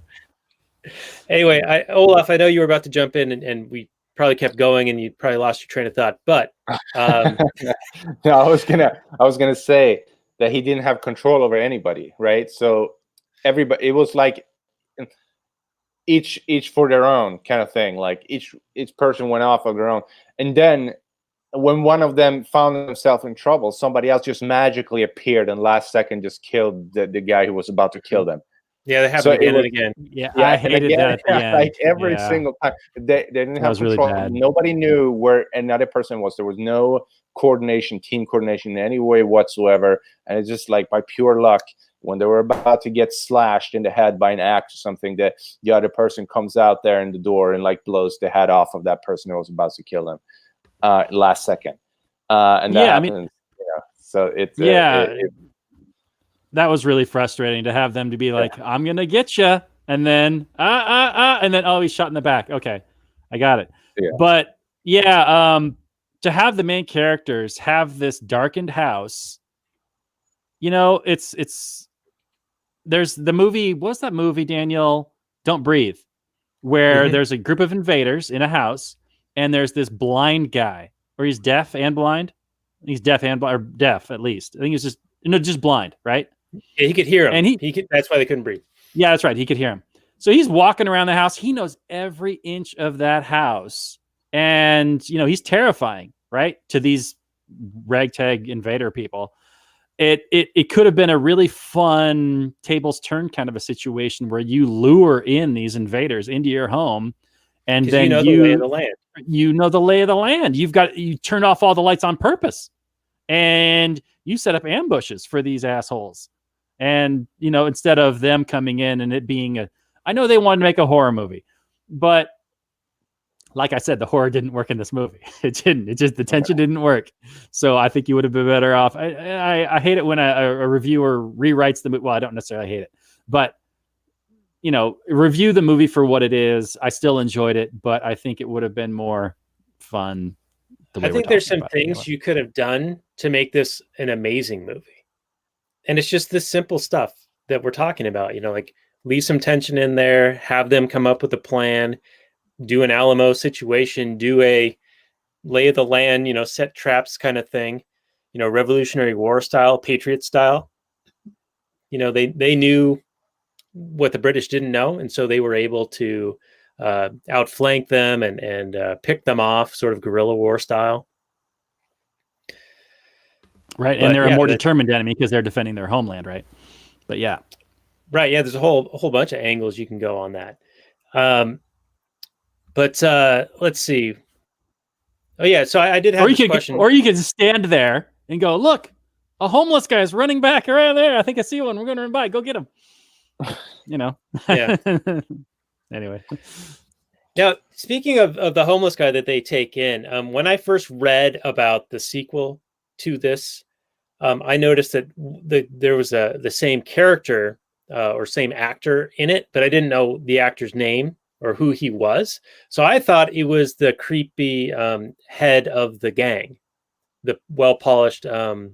Anyway, Olaf, I know you were about to jump in, and we probably kept going, and you probably lost your train of thought. But no, I was gonna say that he didn't have control over anybody, right? So everybody, it was like each for their own kind of thing. Like each person went off of their own, and then when one of them found himself in trouble, somebody else just magically appeared and last second just killed the guy who was about to kill them. Yeah, that happened again and again. Yeah, I hated that. Like every single time. They didn't have control. Really nobody knew where another person was. There was no coordination, team coordination in any way whatsoever. And it's just like by pure luck, when they were about to get slashed in the head by an axe or something, that the other person comes out there in the door and like blows the head off of that person who was about to kill them last second. And that happens. So it's that was really frustrating to have them to be like, I'm going to get you. And then, and then, oh, he's shot in the back. Okay. I got it. Yeah. But to have the main characters have this darkened house, there's the movie. What's that movie, Daniel? Don't Breathe, where there's a group of invaders in a house and there's this blind guy, or he's deaf and blind. He's deaf and blind, or deaf at least. I think he's just blind, right? Yeah, he could hear him, and he could. That's why they couldn't breathe. Yeah, that's right. He could hear him. So he's walking around the house. He knows every inch of that house, and he's terrifying, right, to these ragtag invader people. It could have been a really fun tables turn kind of a situation where you lure in these invaders into your home, and then the lay of the land. You know the lay of the land. You turned off all the lights on purpose, and you set up ambushes for these assholes. And, instead of them coming in and it being I know they wanted to make a horror movie, but like I said, the horror didn't work in this movie. It didn't. It just, the tension didn't work. So I think you would have been better off. I hate it when a reviewer rewrites the movie. Well, I don't necessarily hate it, but review the movie for what it is. I still enjoyed it, but I think it would have been more fun. I think there's some things you could have done to make this an amazing movie. And it's just this simple stuff that we're talking about, like leave some tension in there, have them come up with a plan, do an Alamo situation, do a lay of the land, set traps kind of thing, Revolutionary War style, Patriot style. They knew what the British didn't know. And so they were able to outflank them and pick them off, sort of guerrilla war style. Right, and they're a more determined enemy because they're defending their homeland, right? But yeah. Right, yeah, there's a whole bunch of angles you can go on that. But let's see. Oh yeah, so I did have this question. Or you could stand there and go, look, a homeless guy is running back around there. I think I see one. We're going to run by. Go get him. Yeah. Anyway. Now, speaking of the homeless guy that they take in, when I first read about the sequel to this, I noticed that there was the same character or same actor in it, but I didn't know the actor's name or who he was. So I thought it was the creepy head of the gang, the well-polished... the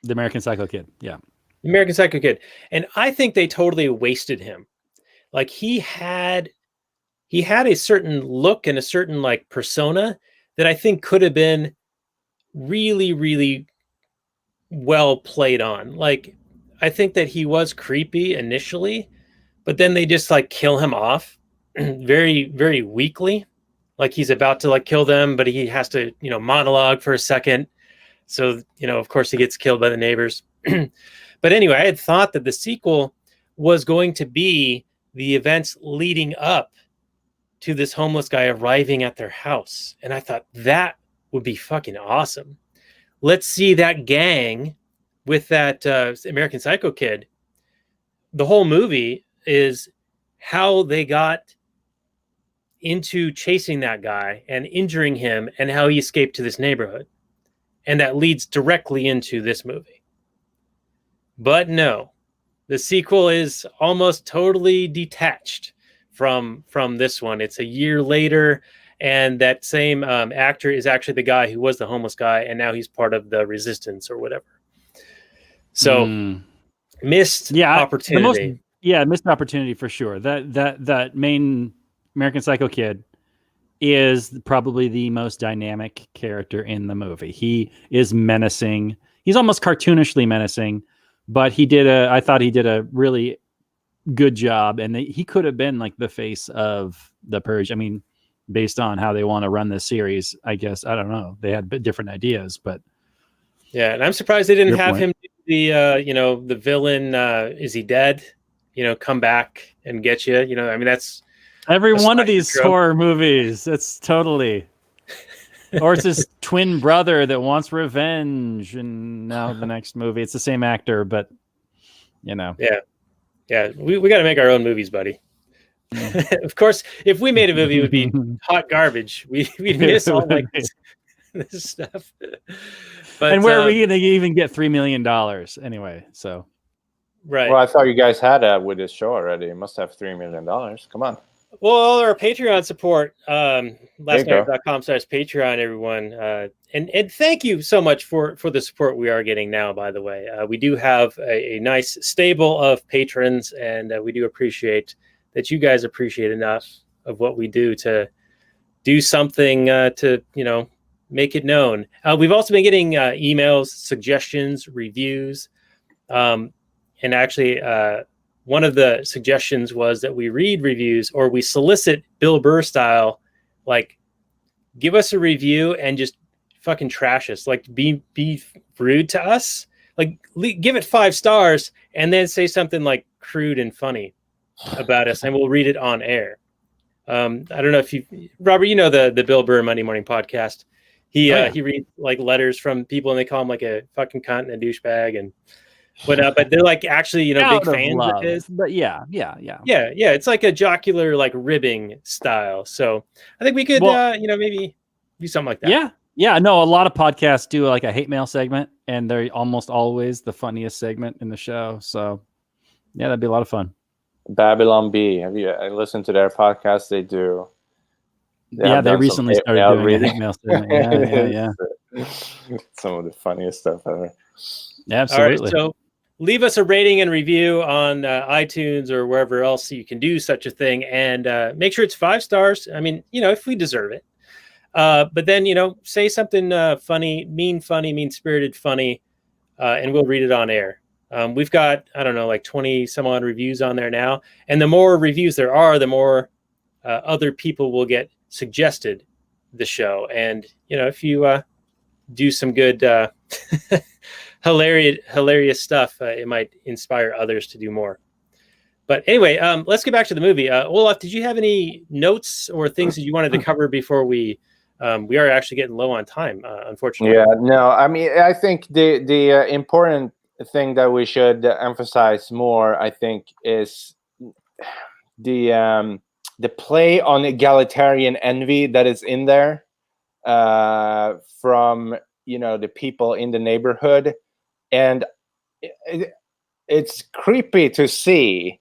American Psycho Kid, yeah. American Psycho Kid. And I think they totally wasted him. Like he had a certain look and a certain like persona that I think could have been really, really well played on. Like, I think that he was creepy initially, but then they just like kill him off very, very weakly. Like he's about to like kill them, but he has to, monologue for a second. So, of course he gets killed by the neighbors. But anyway, I had thought that the sequel was going to be the events leading up to this homeless guy arriving at their house. And I thought that would be fucking awesome. Let's see that gang with that American Psycho kid, the whole movie is how they got into chasing that guy and injuring him and how he escaped to this neighborhood. And that leads directly into this movie. But no, the sequel is almost totally detached from this one. It's a year later, and that same actor is actually the guy who was the homeless guy, and now he's part of the resistance or whatever. So missed opportunity. Missed opportunity for sure. That main American Psycho kid is probably the most dynamic character in the movie. He is menacing. He's almost cartoonishly menacing, but I thought he did a really good job, and he could have been like the face of the Purge. I mean, based on how they want to run this series, I guess. I don't know. They had different ideas, but yeah, and I'm surprised they didn't have him do the villain. Is he dead? Come back and get you. I mean, that's every one of these horror movies. It's totally. Or it's his twin brother that wants revenge, and now the next movie, it's the same actor, but Yeah. We got to make our own movies, buddy. Of course, if we made a movie, it would be hot garbage. We'd miss all like this stuff. But, and where are we going to even get $3 million anyway? So, right. Well, I thought you guys had that with this show already. You must have $3 million. Come on. Well, our Patreon support, lastnight.com/Patreon, everyone. And thank you so much for the support we are getting now, by the way. We do have a nice stable of patrons, and we do appreciate that you guys appreciate enough of what we do to do something to, make it known. We've also been getting emails, suggestions, reviews. And actually, one of the suggestions was that we read reviews, or we solicit Bill Burr style, like give us a review and just fucking trash us, like be rude to us, like give it 5 stars and then say something like crude and funny about us, and we'll read it on air. I don't know if Robert, the Bill Burr Monday Morning Podcast. He reads like letters from people, and they call him like a fucking cunt and a douchebag and whatnot. But they're like actually, big fans of his. But yeah. It's like a jocular, like ribbing style. So I think we could, maybe do something like that. Yeah. No, a lot of podcasts do like a hate mail segment, and they're almost always the funniest segment in the show. So yeah, that'd be a lot of fun. Babylon Bee. Have you listened to their podcast? They do. They recently started doing a hate mail segment. Yeah. Some of the funniest stuff ever. Yeah, absolutely. All right, so leave us a rating and review on iTunes or wherever else you can do such a thing, and make sure it's 5 stars. I mean, if we deserve it. But then, say something funny, mean-spirited funny, and we'll read it on air. We've got, I don't know, like 20 some odd reviews on there now. And the more reviews there are, the more other people will get suggested the show. And, if you do some good, hilarious stuff, it might inspire others to do more. But anyway, let's get back to the movie. Olof, did you have any notes or things that you wanted to cover before we are actually getting low on time, unfortunately? Yeah, no, I mean, I think the important thing that we should emphasize more, I think, is the play on egalitarian envy that is in there from the people in the neighborhood, and it's creepy to see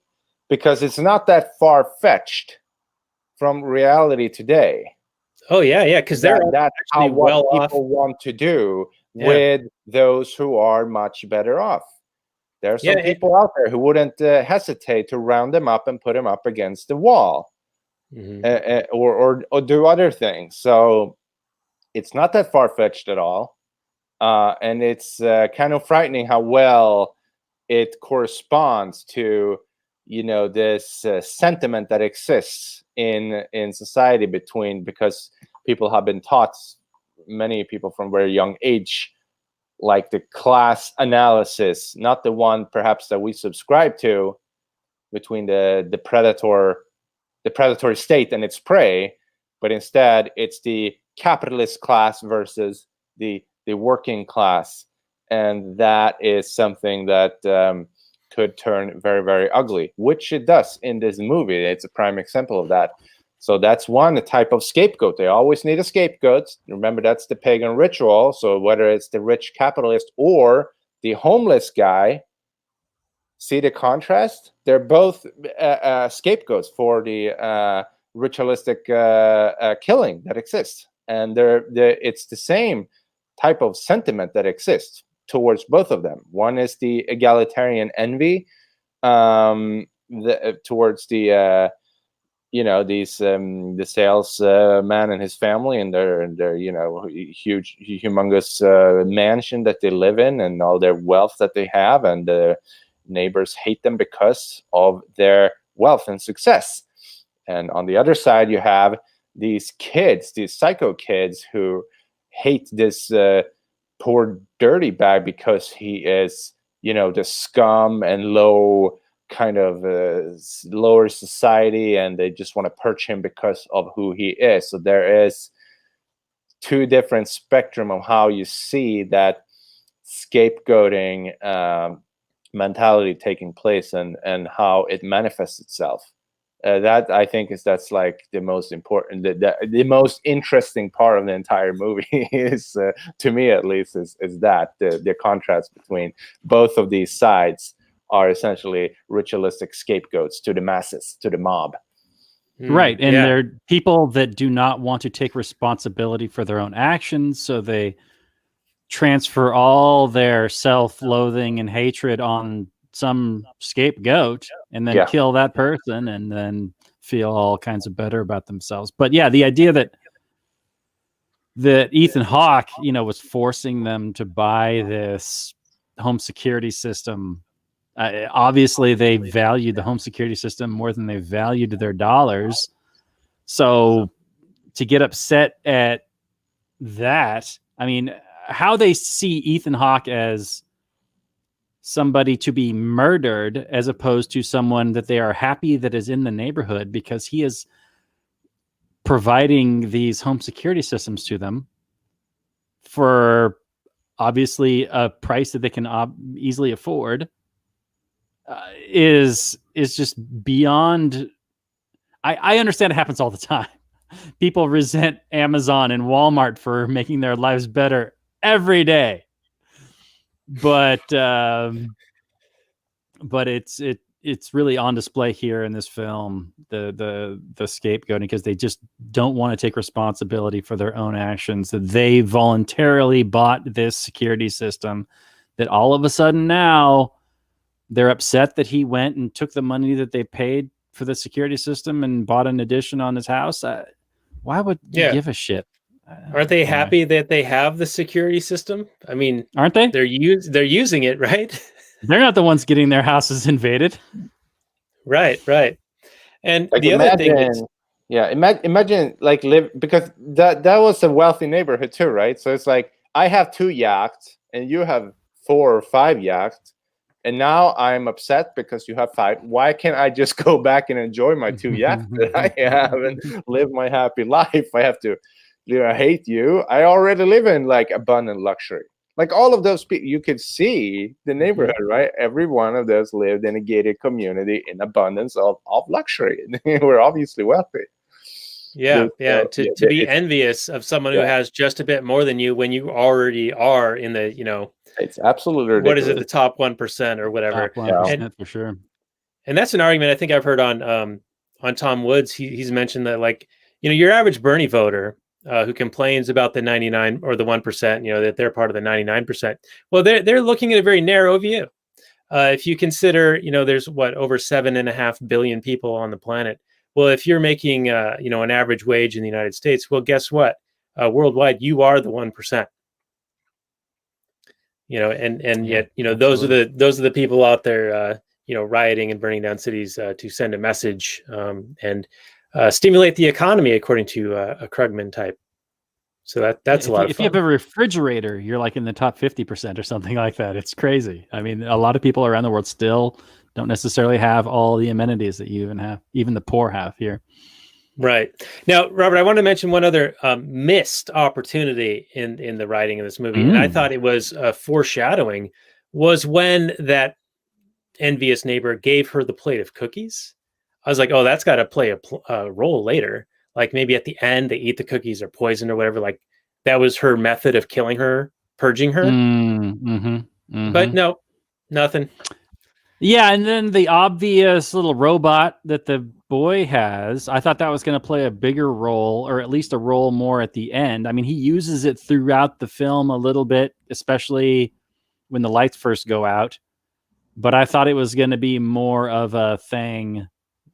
because it's not that far-fetched from reality today. Oh yeah, because that's how what people want to do with those who are much better off. There are some people out there who wouldn't hesitate to round them up and put them up against the wall, or do other things. So it's not that far-fetched at all, and it's kind of frightening how well it corresponds to this sentiment that exists in society because people have been taught, many people from very young age, like the class analysis, not the one perhaps that we subscribe to, between the predatory state and its prey, but instead it's the capitalist class versus the working class, and that is something that could turn very, very ugly, which it does in this movie. It's a prime example of that. So that's one type of scapegoat. They always need a scapegoat. Remember, that's the pagan ritual. So whether it's the rich capitalist or the homeless guy, see the contrast? They're both scapegoats for the ritualistic killing that exists. And it's the same type of sentiment that exists towards both of them. One is the egalitarian envy towards the the salesman and his family and their huge, humongous mansion that they live in and all their wealth that they have, and the neighbors hate them because of their wealth and success. And on the other side, you have these kids, these psycho kids who hate this poor dirty bag because he is, the scum and low kind of lower society, and they just want to purge him because of who he is. So there is two different spectrum of how you see that scapegoating mentality taking place and how it manifests itself. That I think that's like the most important, the most interesting part of the entire movie is, to me at least, is that the contrast between both of these sides are essentially ritualistic scapegoats to the masses, to the mob. Right. And they're people that do not want to take responsibility for their own actions. So they transfer all their self-loathing and hatred on some scapegoat and then kill that person and then feel all kinds of better about themselves. But yeah, the idea that Ethan Hawke, was forcing them to buy this home security system. Obviously, they valued the home security system more than they valued their dollars. So to get upset at that, I mean, how they see Ethan Hawke as somebody to be murdered as opposed to someone that they are happy that is in the neighborhood because he is providing these home security systems to them for obviously a price that they can easily afford. Is just beyond. I understand it happens all the time. People resent Amazon and Walmart for making their lives better every day, but it's really on display here in this film, the scapegoating, because they just don't want to take responsibility for their own actions, that they voluntarily bought this security system, that all of a sudden now they're upset that he went and took the money that they paid for the security system and bought an addition on his house. Why would you give a shit? Aren't they happy that they have the security system? I mean, aren't they? They're using it, right? They're not the ones getting their houses invaded. Right. And like, the other thing is, imagine like live, because that was a wealthy neighborhood too, right? So it's like, I have 2 yachts and you have 4 or 5 yachts. And now I'm upset because you have 5. Why can't I just go back and enjoy my 2 yachts that I have and live my happy life? I have to, I hate you. I already live in like abundant luxury. Like all of those people, you could see the neighborhood, right? Every one of those lived in a gated community in abundance of luxury. We're obviously wealthy. To be envious of someone who has just a bit more than you when you already are in the, it's absolutely ridiculous. What is it, the top 1% or whatever? Top 1%, for sure. And that's an argument I think I've heard on Tom Woods. He's mentioned that, like, your average Bernie voter who complains about the 99 or the 1%, that they're part of the 99%. Well, they're looking at a very narrow view. If you consider, there's over 7.5 billion people on the planet. Well, if you're making, an average wage in the United States, well, guess what? Worldwide, you are the 1%. And yet, those are the people out there, rioting and burning down cities to send a message and stimulate the economy, according to a Krugman type. So that's a lot of fun. If you have a refrigerator, you're like in the top 50% or something like that. It's crazy. I mean, a lot of people around the world still don't necessarily have all the amenities that you even the poor have here. Right. Now, Robert, I want to mention one other missed opportunity in the writing of this movie, and I thought it was foreshadowing, was when that envious neighbor gave her the plate of cookies. I was like, oh, that's got to play a role later. Like maybe at the end they eat the cookies or poison or whatever. Like that was her method of killing her, purging her. But no, nothing. Yeah, and then the obvious little robot that the boy has, I thought that was going to play a bigger role, or at least a role more at the end. I mean, he uses it throughout the film a little bit, especially when the lights first go out. But I thought it was going to be more of a thing,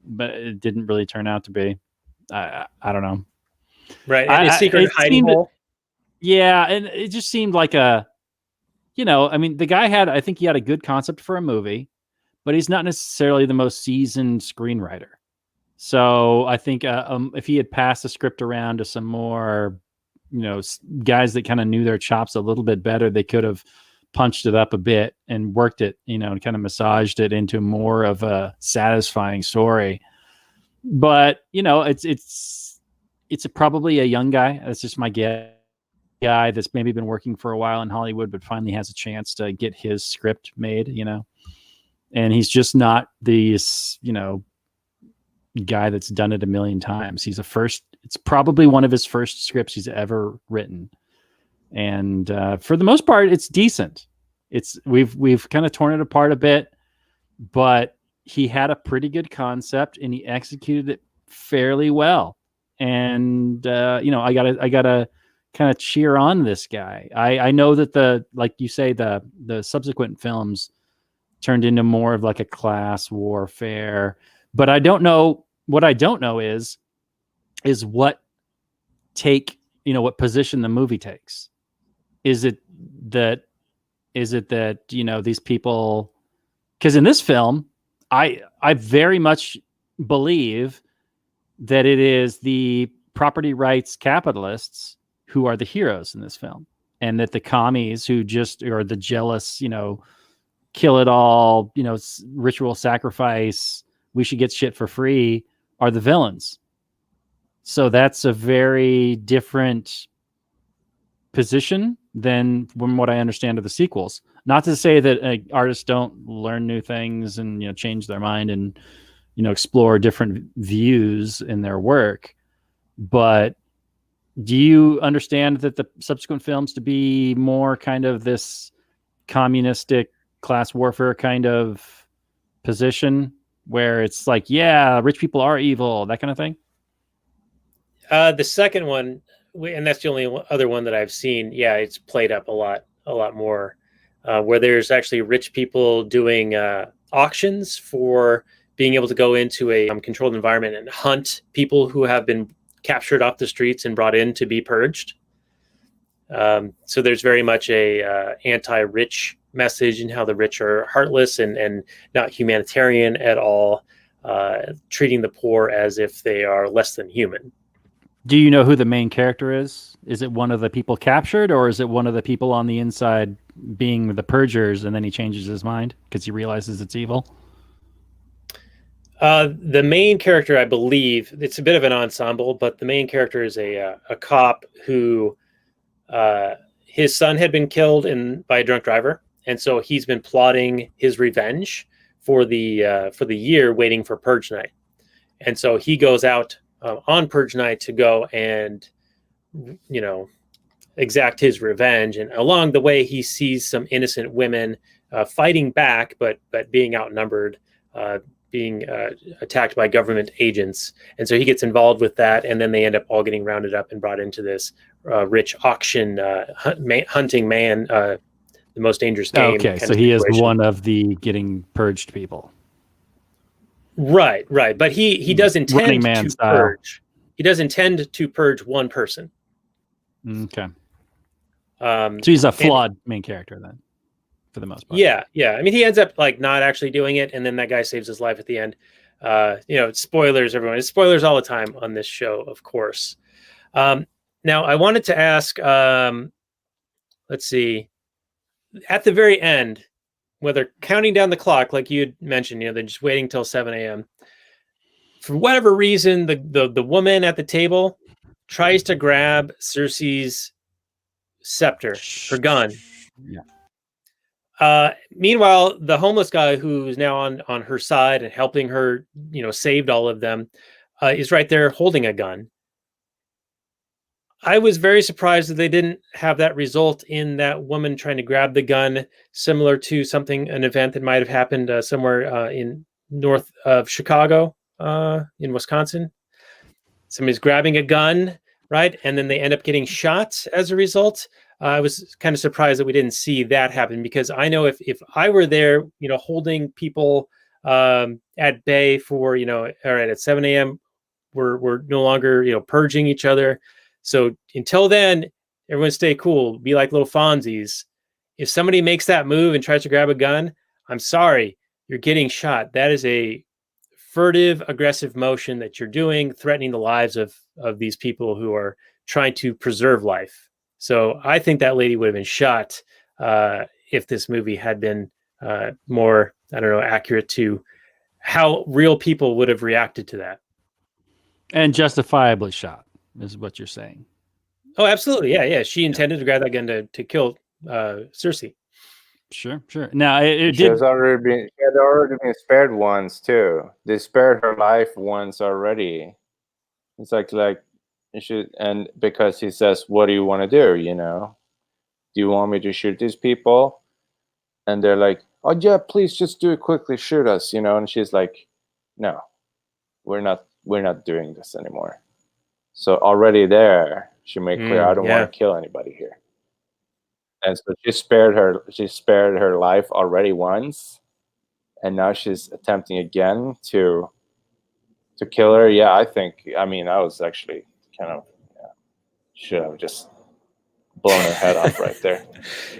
but it didn't really turn out to be. I don't know. Right, and his secret hiding hole. Yeah, and it just seemed like I mean, the guy I think he had a good concept for a movie, but he's not necessarily the most seasoned screenwriter. So I think if he had passed the script around to some more, guys that kind of knew their chops a little bit better, they could have punched it up a bit and worked it, and kind of massaged it into more of a satisfying story. But it's probably a young guy. That's just my guess. Guy that's maybe been working for a while in Hollywood, but finally has a chance to get his script made, and he's just not this, guy that's done it a million times. It's probably one of his first scripts he's ever written. And for the most part, it's decent. We've kind of torn it apart a bit, but he had a pretty good concept and he executed it fairly well. And I gotta kind of cheer on this guy. I know that like you say, the subsequent films turned into more of like a class warfare, but what I don't know is what position the movie takes. Is it that these people, because in this film, I very much believe that it is the property rights capitalists who are the heroes in this film, and that the commies who just are the jealous, kill it all, ritual sacrifice, we should get shit for free, are the villains. So that's a very different position than from what I understand of the sequels. Not to say that artists don't learn new things and change their mind and explore different views in their work, but do you understand that the subsequent films to be more kind of this communistic class warfare kind of position where it's like, yeah, rich people are evil, that kind of thing? The second one, and that's the only other one that I've seen. Yeah, it's played up a lot more, where there's actually rich people doing auctions for being able to go into a controlled environment and hunt people who have been captured off the streets and brought in to be purged. So there's very much a anti-rich message in how the rich are heartless and not humanitarian at all, treating the poor as if they are less than human. Do you know who the main character is? Is it one of the people captured, or is it one of the people on the inside being the purgers, and then he changes his mind because he realizes it's evil? The main character, I believe, it's a bit of an ensemble, but the main character is a cop who his son had been killed by a drunk driver, and so he's been plotting his revenge for the year, waiting for Purge Night. And so he goes out on Purge Night to go and exact his revenge. And along the way, he sees some innocent women fighting back, but being outnumbered, being attacked by government agents. And so he gets involved with that, and then they end up all getting rounded up and brought into this rich auction hunting man, the most dangerous game. Okay, so he is one of the getting purged people. Right. But he does intend to style. purge. He does intend to purge one person. Okay. So he's a flawed main character then, for the most part. Yeah. I mean, he ends up not actually doing it, and then that guy saves his life at the end. Spoilers, everyone. It's spoilers all the time on this show, of course. Now, I wanted to ask, let's see, at the very end, whether counting down the clock, like you mentioned, they're just waiting till 7 a.m. for whatever reason, the woman at the table tries to grab Cersei's scepter, her gun. Yeah. Meanwhile, the homeless guy who's now on her side and helping her, saved all of them, is right there holding a gun. I was very surprised that they didn't have that result in that woman trying to grab the gun, similar to an event that might have happened somewhere in north of Chicago, in Wisconsin. Somebody's grabbing a gun, right? And then they end up getting shot as a result. I was kind of surprised that we didn't see that happen, because I know if I were there, holding people at bay for, all right, at 7 a.m., we're no longer, purging each other. So until then, everyone stay cool, be like little Fonzies. If somebody makes that move and tries to grab a gun, I'm sorry, you're getting shot. That is a furtive, aggressive motion that you're doing, threatening the lives of these people who are trying to preserve life. So I think that lady would have been shot if this movie had been more, accurate to how real people would have reacted to that. And justifiably shot, is what you're saying. Oh, absolutely. Yeah. She intended to grab that gun to kill Cersei. Sure. Now, it She had already been spared once, too. They spared her life once already. It's like you should, and because he says, what do you want to do, Do you want me to shoot these people? And they're like, oh, yeah, please just do it quickly, shoot us, And she's like, no, we're not doing this anymore. So already there, she made clear, I don't want to kill anybody here. And so she spared her life already once, and now she's attempting again to kill her. Yeah, I was actually kind of should have just blown her head off right there.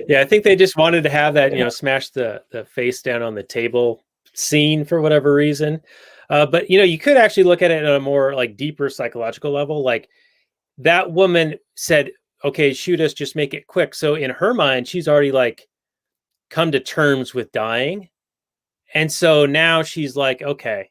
Yeah, I think they just wanted to have that, smash the face down on the table scene for whatever reason. But you could actually look at it on a more like deeper psychological level. Like, that woman said, okay, shoot us, just make it quick. So in her mind, she's already like come to terms with dying. And so now she's like, okay,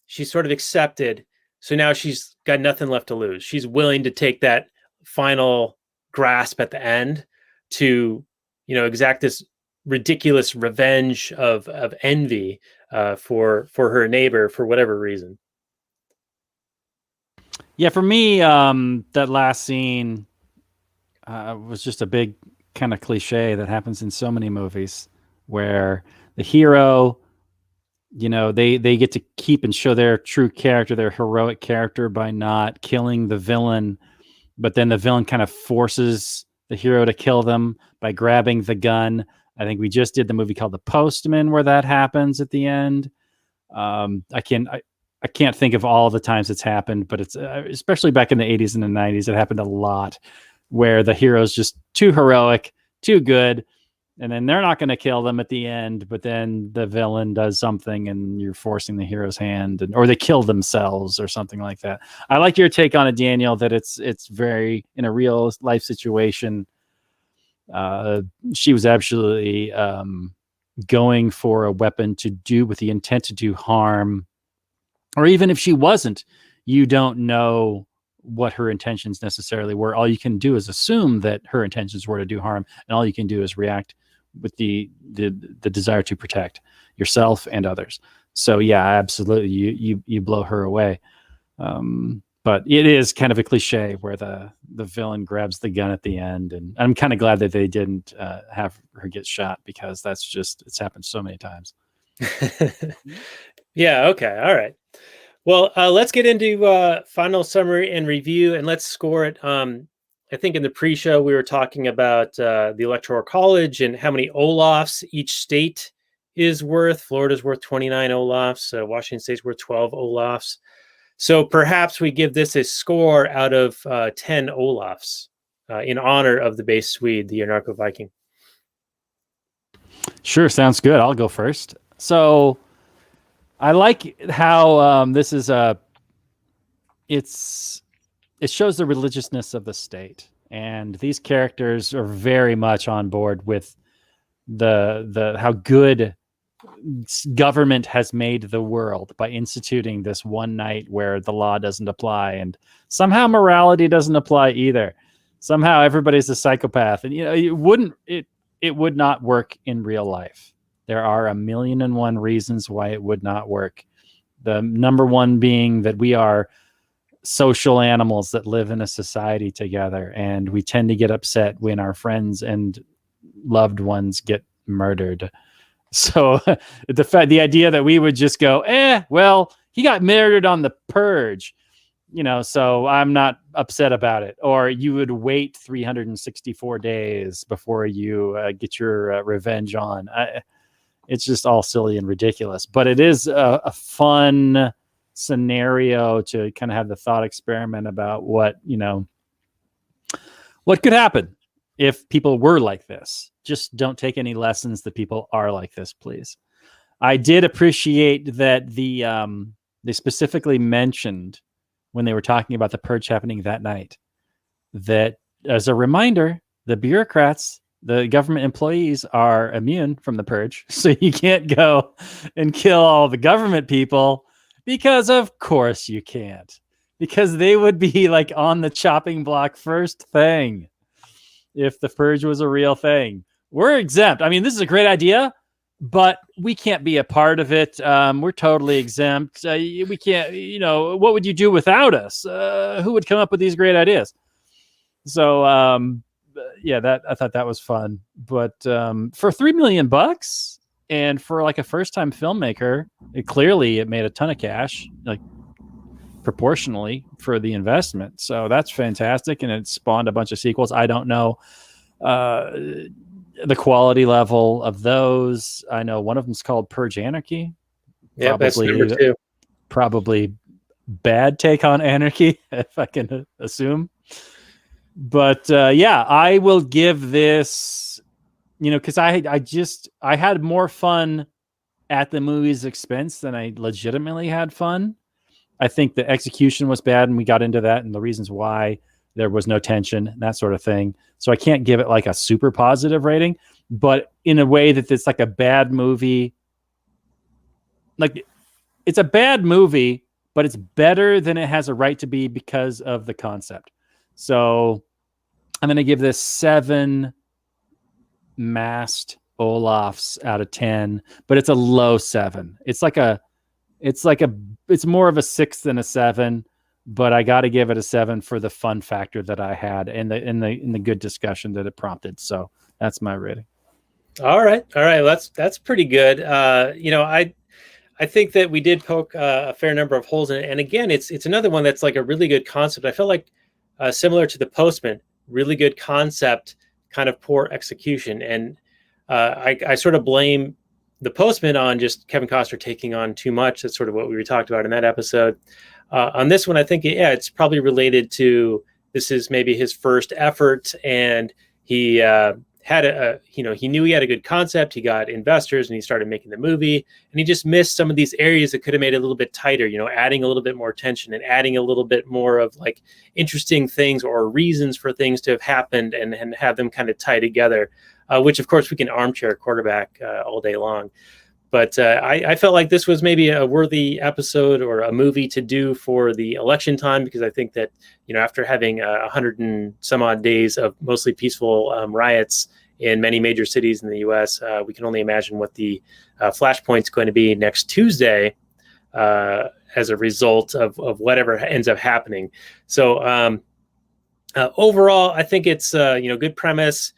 she's sort of accepted. So now she's got nothing left to lose. She's willing to take that final grasp at the end to, exact this ridiculous revenge of envy for her neighbor for whatever reason. Yeah, for me, that last scene was just a big kind of cliche that happens in so many movies, where the hero, they get to keep and show their true character, their heroic character, by not killing the villain, but then the villain kind of forces the hero to kill them by grabbing the gun. I think we just did the movie called The Postman, where that happens at the end. I can't think of all the times it's happened, but it's especially back in the 80s and the 90s, it happened a lot, where the hero's just too heroic, too good, and then they're not going to kill them at the end, but then the villain does something and you're forcing the hero's hand, or they kill themselves or something like that. I like your take on it, Daniel, that it's very, in a real life situation, she was absolutely going for a weapon to do with the intent to do harm. Or even if she wasn't, you don't know what her intentions necessarily were. All you can do is assume that her intentions were to do harm, and all you can do is react with the desire to protect yourself and others. So yeah, absolutely, you blow her away. But it is kind of a cliche where the villain grabs the gun at the end, and I'm kind of glad that they didn't have her get shot, because it's happened so many times. Yeah. Okay. All right. Well, let's get into final summary and review, and let's score it. I think in the pre-show we were talking about the Electoral College and how many Olafs each state is worth. Florida's worth 29 Olafs. Washington State's worth 12 Olafs. So perhaps we give this a score out of 10 Olafs in honor of the base Swede, the AnarchoViking. Sure, sounds good. I'll go first. So I like how this is it shows the religiousness of the state, and these characters are very much on board with the how good government has made the world by instituting this one night where the law doesn't apply, and somehow morality doesn't apply either. Somehow everybody's a psychopath, and it would not work in real life. There are 1,000,001 reasons why it would not work. The number one being that we are social animals that live in a society together, and we tend to get upset when our friends and loved ones get murdered. So the idea that we would just go, well, he got murdered on the Purge, so I'm not upset about it. Or you would wait 364 days before you get your revenge on. It's just all silly and ridiculous. But it is a fun scenario to kind of have the thought experiment about what could happen if people were like this. Just don't take any lessons that people are like this, please. I did appreciate that they specifically mentioned when they were talking about the Purge happening that night, that as a reminder, the bureaucrats, the government employees are immune from the Purge. So you can't go and kill all the government people, because of course you can't, because they would be like on the chopping block first thing if the Purge was a real thing. We're exempt. I mean, this is a great idea, but we can't be a part of it. We're totally exempt. We can't, what would you do without us? Who would come up with these great ideas? So, I thought that was fun. But for $3 million and for like a first-time filmmaker, it made a ton of cash, like proportionally for the investment. So that's fantastic, and it spawned a bunch of sequels. I don't know the quality level of those. I know one of them's called Purge Anarchy. Yeah, that's number 2. Probably bad take on anarchy, if I can assume. But I will give this, because I had more fun at the movie's expense than I legitimately had fun. I think the execution was bad, and we got into that and the reasons why. There was no tension, that sort of thing. So I can't give it like a super positive rating, but in a way that it's like a bad movie. Like, it's a bad movie, but it's better than it has a right to be because of the concept. So I'm going to give this 7 masked Olafs out of 10, but it's a low 7. It's more of a 6 than a 7. But I got to give it a 7 for the fun factor that I had and the good discussion that it prompted. So that's my rating. All right. That's pretty good. I think that we did poke a fair number of holes in it. And again, it's another one that's like a really good concept. I feel like similar to The Postman, really good concept, kind of poor execution. And I sort of blame The Postman on just Kevin Costner taking on too much. That's sort of what we talked about in that episode. On this one, I think, it's probably related to this is maybe his first effort, and he he knew he had a good concept. He got investors, and he started making the movie, and he just missed some of these areas that could have made it a little bit tighter, adding a little bit more tension and adding a little bit more of like interesting things or reasons for things to have happened and have them kind of tie together, which of course we can armchair quarterback all day long. But I felt like this was maybe a worthy episode or a movie to do for the election time, because I think that, after having 100 and some odd days of mostly peaceful riots in many major cities in the U.S., we can only imagine what the flashpoint's going to be next Tuesday as a result of whatever ends up happening. So overall, I think it's good premise.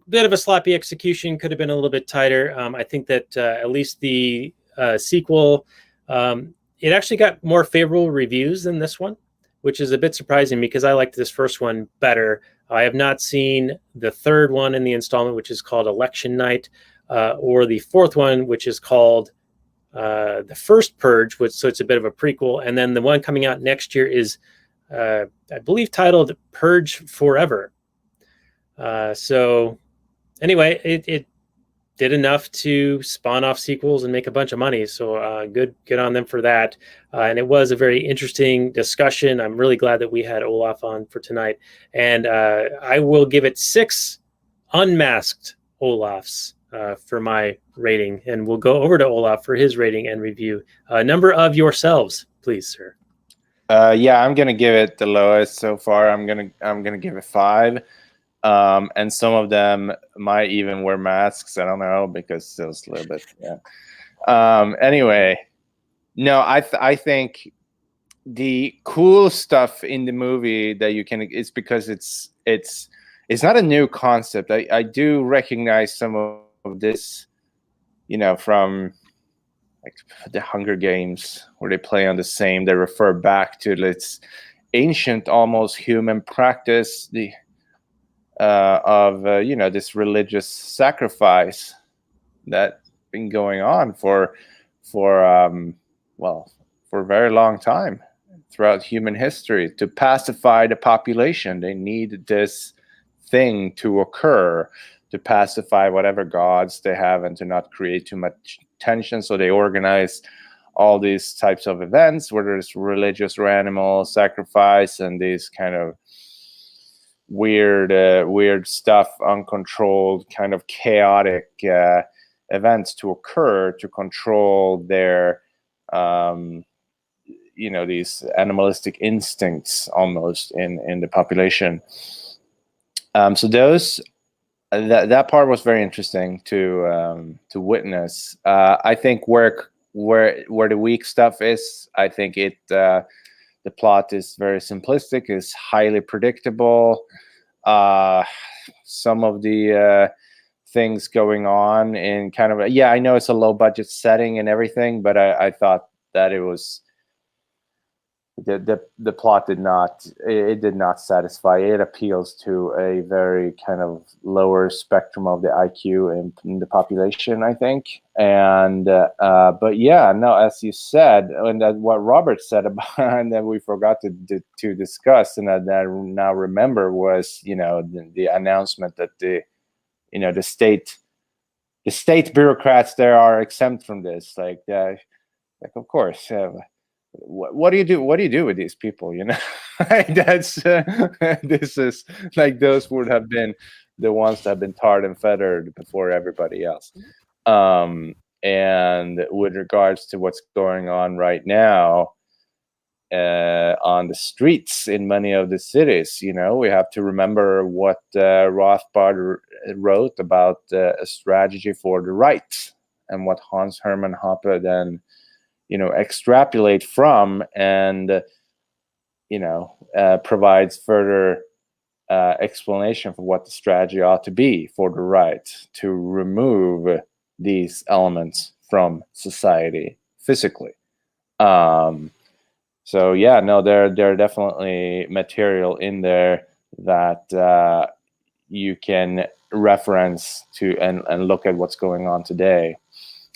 Bit of a sloppy execution, could have been a little bit tighter. I think that at least the sequel, it actually got more favorable reviews than this one, which is a bit surprising because I liked this first one better. I have not seen the third one in the installment, which is called Election Night, or the fourth one, which is called The First Purge, so it's a bit of a prequel. And then the one coming out next year is, I believe, titled Purge Forever. So anyway, it did enough to spawn off sequels and make a bunch of money. So good on them for that. And it was a very interesting discussion. I'm really glad that we had Olaf on for tonight. And I will give it 6 unmasked Olafs for my rating, and we'll go over to Olaf for his rating and review. Number of yourselves, please, sir. Yeah, I'm gonna give it the lowest so far. I'm gonna give it 5. And some of them might even wear masks. I don't know, because it was a little bit, yeah. Anyway, no, I think the cool stuff in the movie that you can, it's because it's not a new concept. I do recognize some of this, from like the Hunger Games, where they play on the same, they refer back to this ancient, almost human practice, of this religious sacrifice that been going on for a very long time throughout human history. To pacify the population, they need this thing to occur to pacify whatever gods they have and to not create too much tension. So they organize all these types of events, whether it's religious or animal sacrifice, and these kind of weird stuff, uncontrolled, kind of chaotic events to occur to control their these animalistic instincts almost in the population. So that part was very interesting to witness. I think where the weak stuff is, I think the plot is very simplistic, is highly predictable. Some of the things going on in kind of I know it's a low budget setting and everything, but I thought that it was the plot did not satisfy. It appeals to a very kind of lower spectrum of the IQ in the population, I think. And but yeah, no, as you said, and that what Robert said about, and that we forgot to discuss, and that I now remember, was the announcement that the state bureaucrats there are exempt from this. Like of course. What do you do? What do you do with these people? That's this is like, those would have been the ones that have been tarred and feathered before everybody else. And with regards to what's going on right now on the streets in many of the cities, we have to remember what Rothbard wrote about a strategy for the right, and what Hans Hermann Hoppe then extrapolate from, and provides further explanation for what the strategy ought to be for the right to remove these elements from society physically. So yeah, no, there are definitely material in there that you can reference to and look at what's going on today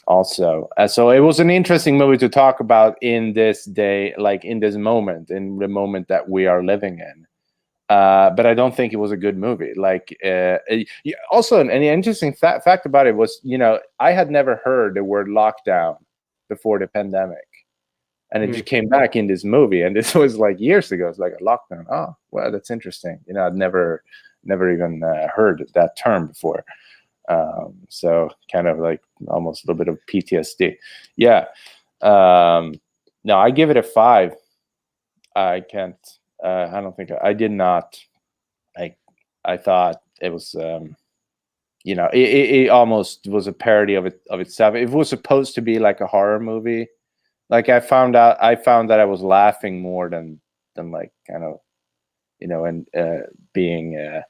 also. So it was an interesting movie to talk about in this day, like in this moment, in the moment that we are living in. But I don't think it was a good movie. Like also, an interesting fact about it was, I had never heard the word lockdown before the pandemic, and it just came back in this movie. And this was like years ago. It's like a lockdown. Oh, well, that's interesting. I'd never even heard that term before. So kind of like almost a little bit of PTSD. Yeah. No, I give it a 5. I can't. I don't think I did not. I thought it was. It almost was a parody of itself. It was supposed to be like a horror movie. Like I found that I was laughing more than like kind of, and being.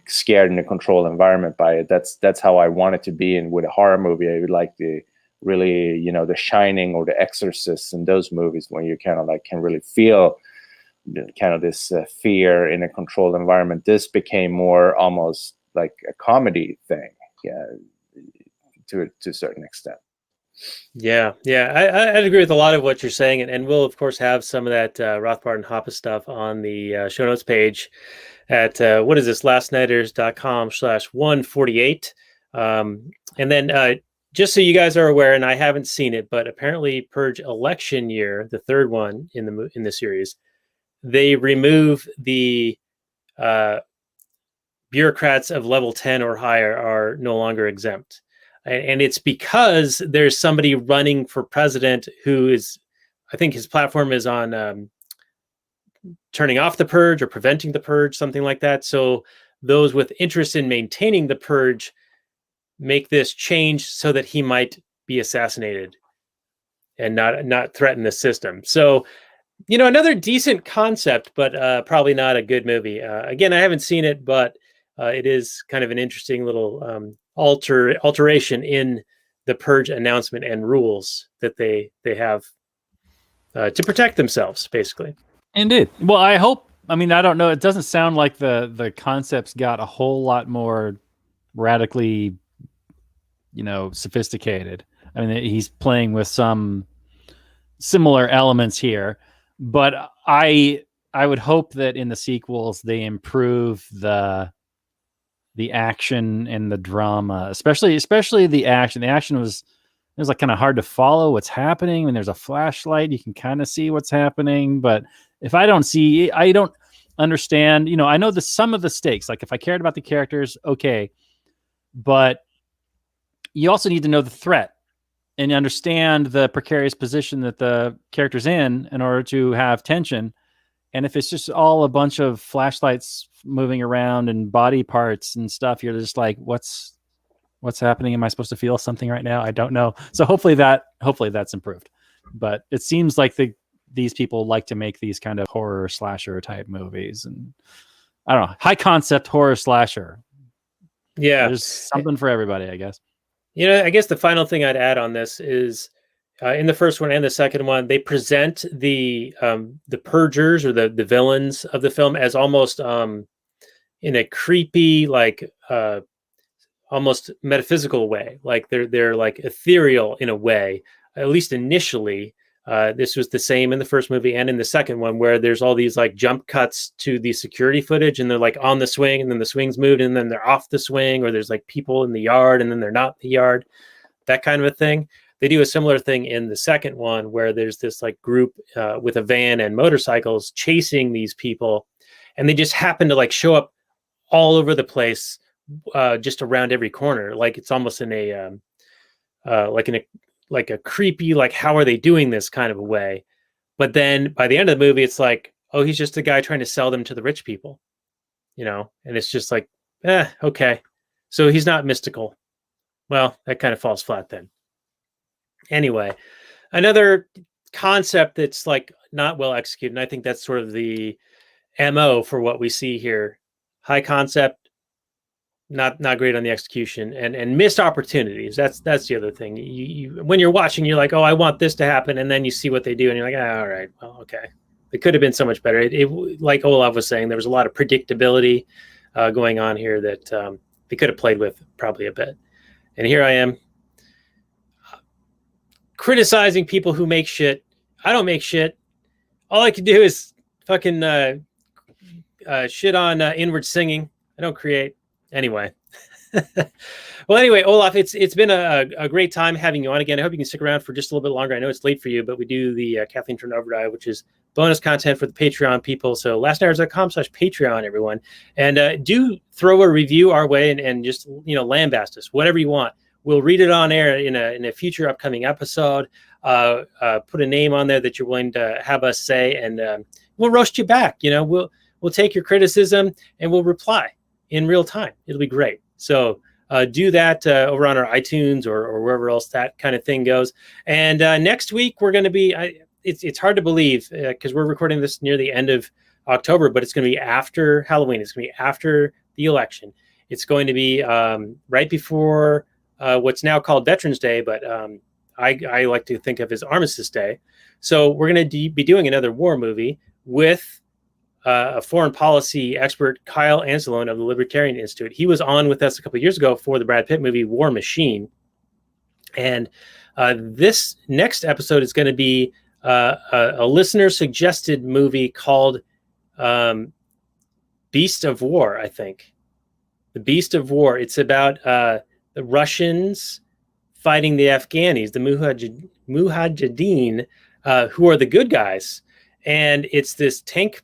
Scared in a controlled environment by it. That's how I want it to be. And with a horror movie, I would like the really, The Shining or The Exorcist, and those movies when you kind of like can really feel kind of this fear in a controlled environment. This became more almost like a comedy thing, to a certain extent. Yeah, I'd agree with a lot of what you're saying, and we'll of course have some of that Rothbard and Hoppe stuff on the show notes page at what is this, lastnighters.com/148. And then just so you guys are aware, and I haven't seen it, but apparently Purge election year, the third one in the series, they remove the bureaucrats of level 10 or higher are no longer exempt. And it's because there's somebody running for president who is, I think his platform is on turning off the purge or preventing the purge, something like that. So those with interest in maintaining the purge make this change so that he might be assassinated and not threaten the system. So, another decent concept, but probably not a good movie. Again, I haven't seen it, but it is kind of an interesting little alteration in the purge announcement and rules that they have to protect themselves, basically. Indeed. Well, I hope. I mean, I don't know. It doesn't sound like the concepts got a whole lot more radically, sophisticated. I mean, he's playing with some similar elements here, but I would hope that in the sequels they improve the action and the drama, especially the action. The action was like kind of hard to follow what's happening. When there's a flashlight, you can kind of see what's happening, but if I don't understand, I know some of the stakes. Like if I cared about the characters, okay, but you also need to know the threat and understand the precarious position that the character's in order to have tension. And if it's just all a bunch of flashlights moving around and body parts and stuff, you're just like, what's happening? Am I supposed to feel something right now? I don't know. So hopefully that's improved. But it seems like these people like to make these kind of horror slasher type movies, and I don't know, high concept horror slasher. Yeah, there's something for everybody, I guess. I guess the final thing I'd add on this is in the first one and the second one, they present the purgers or the villains of the film as almost in a creepy, like almost metaphysical way. Like they're like ethereal in a way, at least initially. This was the same in the first movie and in the second one, where there's all these like jump cuts to the security footage, and they're like on the swing, and then the swing's moved, and then they're off the swing, or there's like people in the yard, and then they're not in the yard, that kind of a thing. They do a similar thing in the second one, where there's this like group with a van and motorcycles chasing these people, and they just happen to like show up all over the place, just around every corner. Like it's almost in a like a creepy, like, how are they doing this kind of a way. But then by the end of the movie, it's like, oh, he's just a guy trying to sell them to the rich people, and it's just like, okay. So he's not mystical. Well, that kind of falls flat then. Anyway, another concept that's like not well executed, and I think that's sort of the MO for what we see here. High concept, not great on the execution, and missed opportunities. That's the other thing. You when you're watching, you're like, oh, I want this to happen, and then you see what they do, and you're like, all right, well, okay, it could have been so much better. It like Olaf was saying, there was a lot of predictability going on here that they could have played with probably a bit. And here I am criticizing people who make shit. I don't make shit. All I can do is fucking shit on inward singing. I don't create. Anyway. Well, anyway, Olaf, it's been a great time having you on again. I hope you can stick around for just a little bit longer. I know it's late for you, but we do the Kathleen Turner Overdrive, which is bonus content for the Patreon people. So lastnighters.com/Patreon, everyone. And do throw a review our way and just, lambast us, whatever you want. We'll read it on air in a future upcoming episode. Put a name on there that you're willing to have us say, and we'll roast you back. We'll take your criticism and we'll reply in real time. It'll be great. So do that over on our iTunes or wherever else that kind of thing goes. And next week we're going to be, it's hard to believe because we're recording this near the end of October, but it's going to be after Halloween. It's going to be after the election. It's going to be right before what's now called Veterans Day, but I like to think of as Armistice Day. So we're going to be doing another war movie with a foreign policy expert, Kyle Anzalone of the Libertarian Institute. He was on with us a couple of years ago for the Brad Pitt movie War Machine. And this next episode is going to be a listener-suggested movie called Beast of War, I think. The Beast of War. It's about the Russians fighting the Afghanis, the Mujahideen, who are the good guys. And it's this tank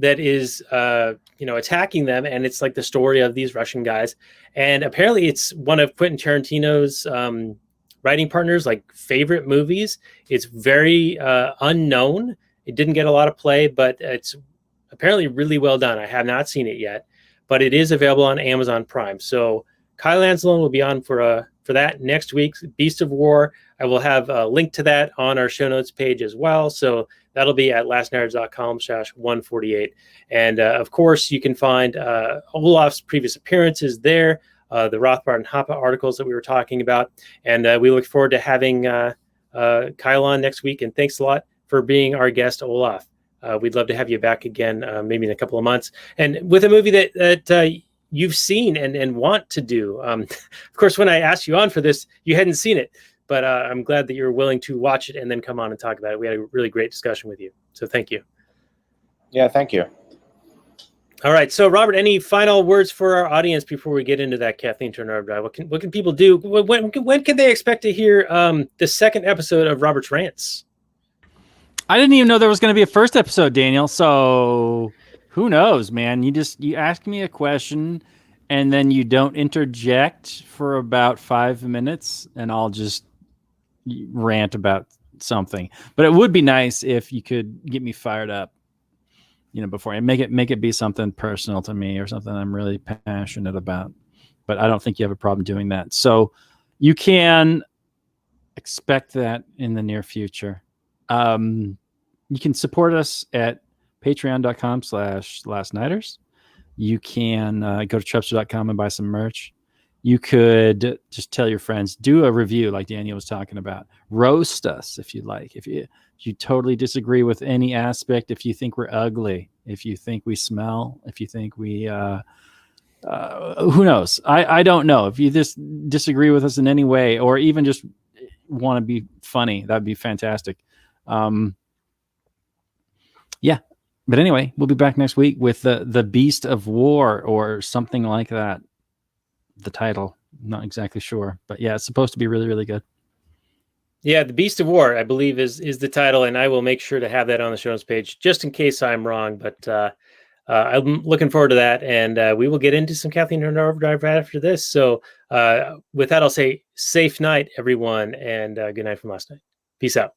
that is attacking them, and it's like the story of these Russian guys. And apparently it's one of Quentin Tarantino's writing partners, like, favorite movies. It's very unknown. It didn't get a lot of play, but it's apparently really well done. I have not seen it yet, but it is available on Amazon Prime. So Kyle Anzalone will be on for that next week. Beast of War. I will have a link to that on our show notes page as well. So that'll be at lastnarratives.com/148. And of course, you can find Olaf's previous appearances there, the Rothbard and Hoppe articles that we were talking about. And we look forward to having Kyle on next week. And thanks a lot for being our guest, Olaf. We'd love to have you back again, maybe in a couple of months. And with a movie that you've seen and want to do. Of course, when I asked you on for this, you hadn't seen it. But I'm glad that you're willing to watch it and then come on and talk about it. We had a really great discussion with you. So thank you. Yeah, thank you. All right. So, Robert, any final words for our audience before we get into that Kathleen Turner Overdrive? What can people do? When can they expect to hear the second episode of Robert's Rants? I didn't even know there was going to be a first episode, Daniel. So who knows, man? You ask me a question and then you don't interject for about 5 minutes and I'll just rant about something. But it would be nice if you could get me fired up, before and make it be something personal to me or something I'm really passionate about. But I don't think you have a problem doing that. So you can expect that in the near future. You can support us at patreon.com/lastnighters. You can go to Trepster.com and buy some merch. You could just tell your friends, do a review like Daniel was talking about. Roast us if you like. If you totally disagree with any aspect, if you think we're ugly, if you think we smell, if you think we who knows? I don't know. If you just disagree with us in any way or even just want to be funny, that'd be fantastic. Yeah. But anyway, we'll be back next week with the Beast of War or something like that. The title, not exactly sure, but yeah, it's supposed to be really, really good. Yeah, the Beast of War, I believe, is the title, and I will make sure to have that on the show notes page just in case I'm wrong. But I'm looking forward to that, and we will get into some Kathleen Turner Overdrive right after this. So with that, I'll say safe night, everyone, and good night from last night. Peace out.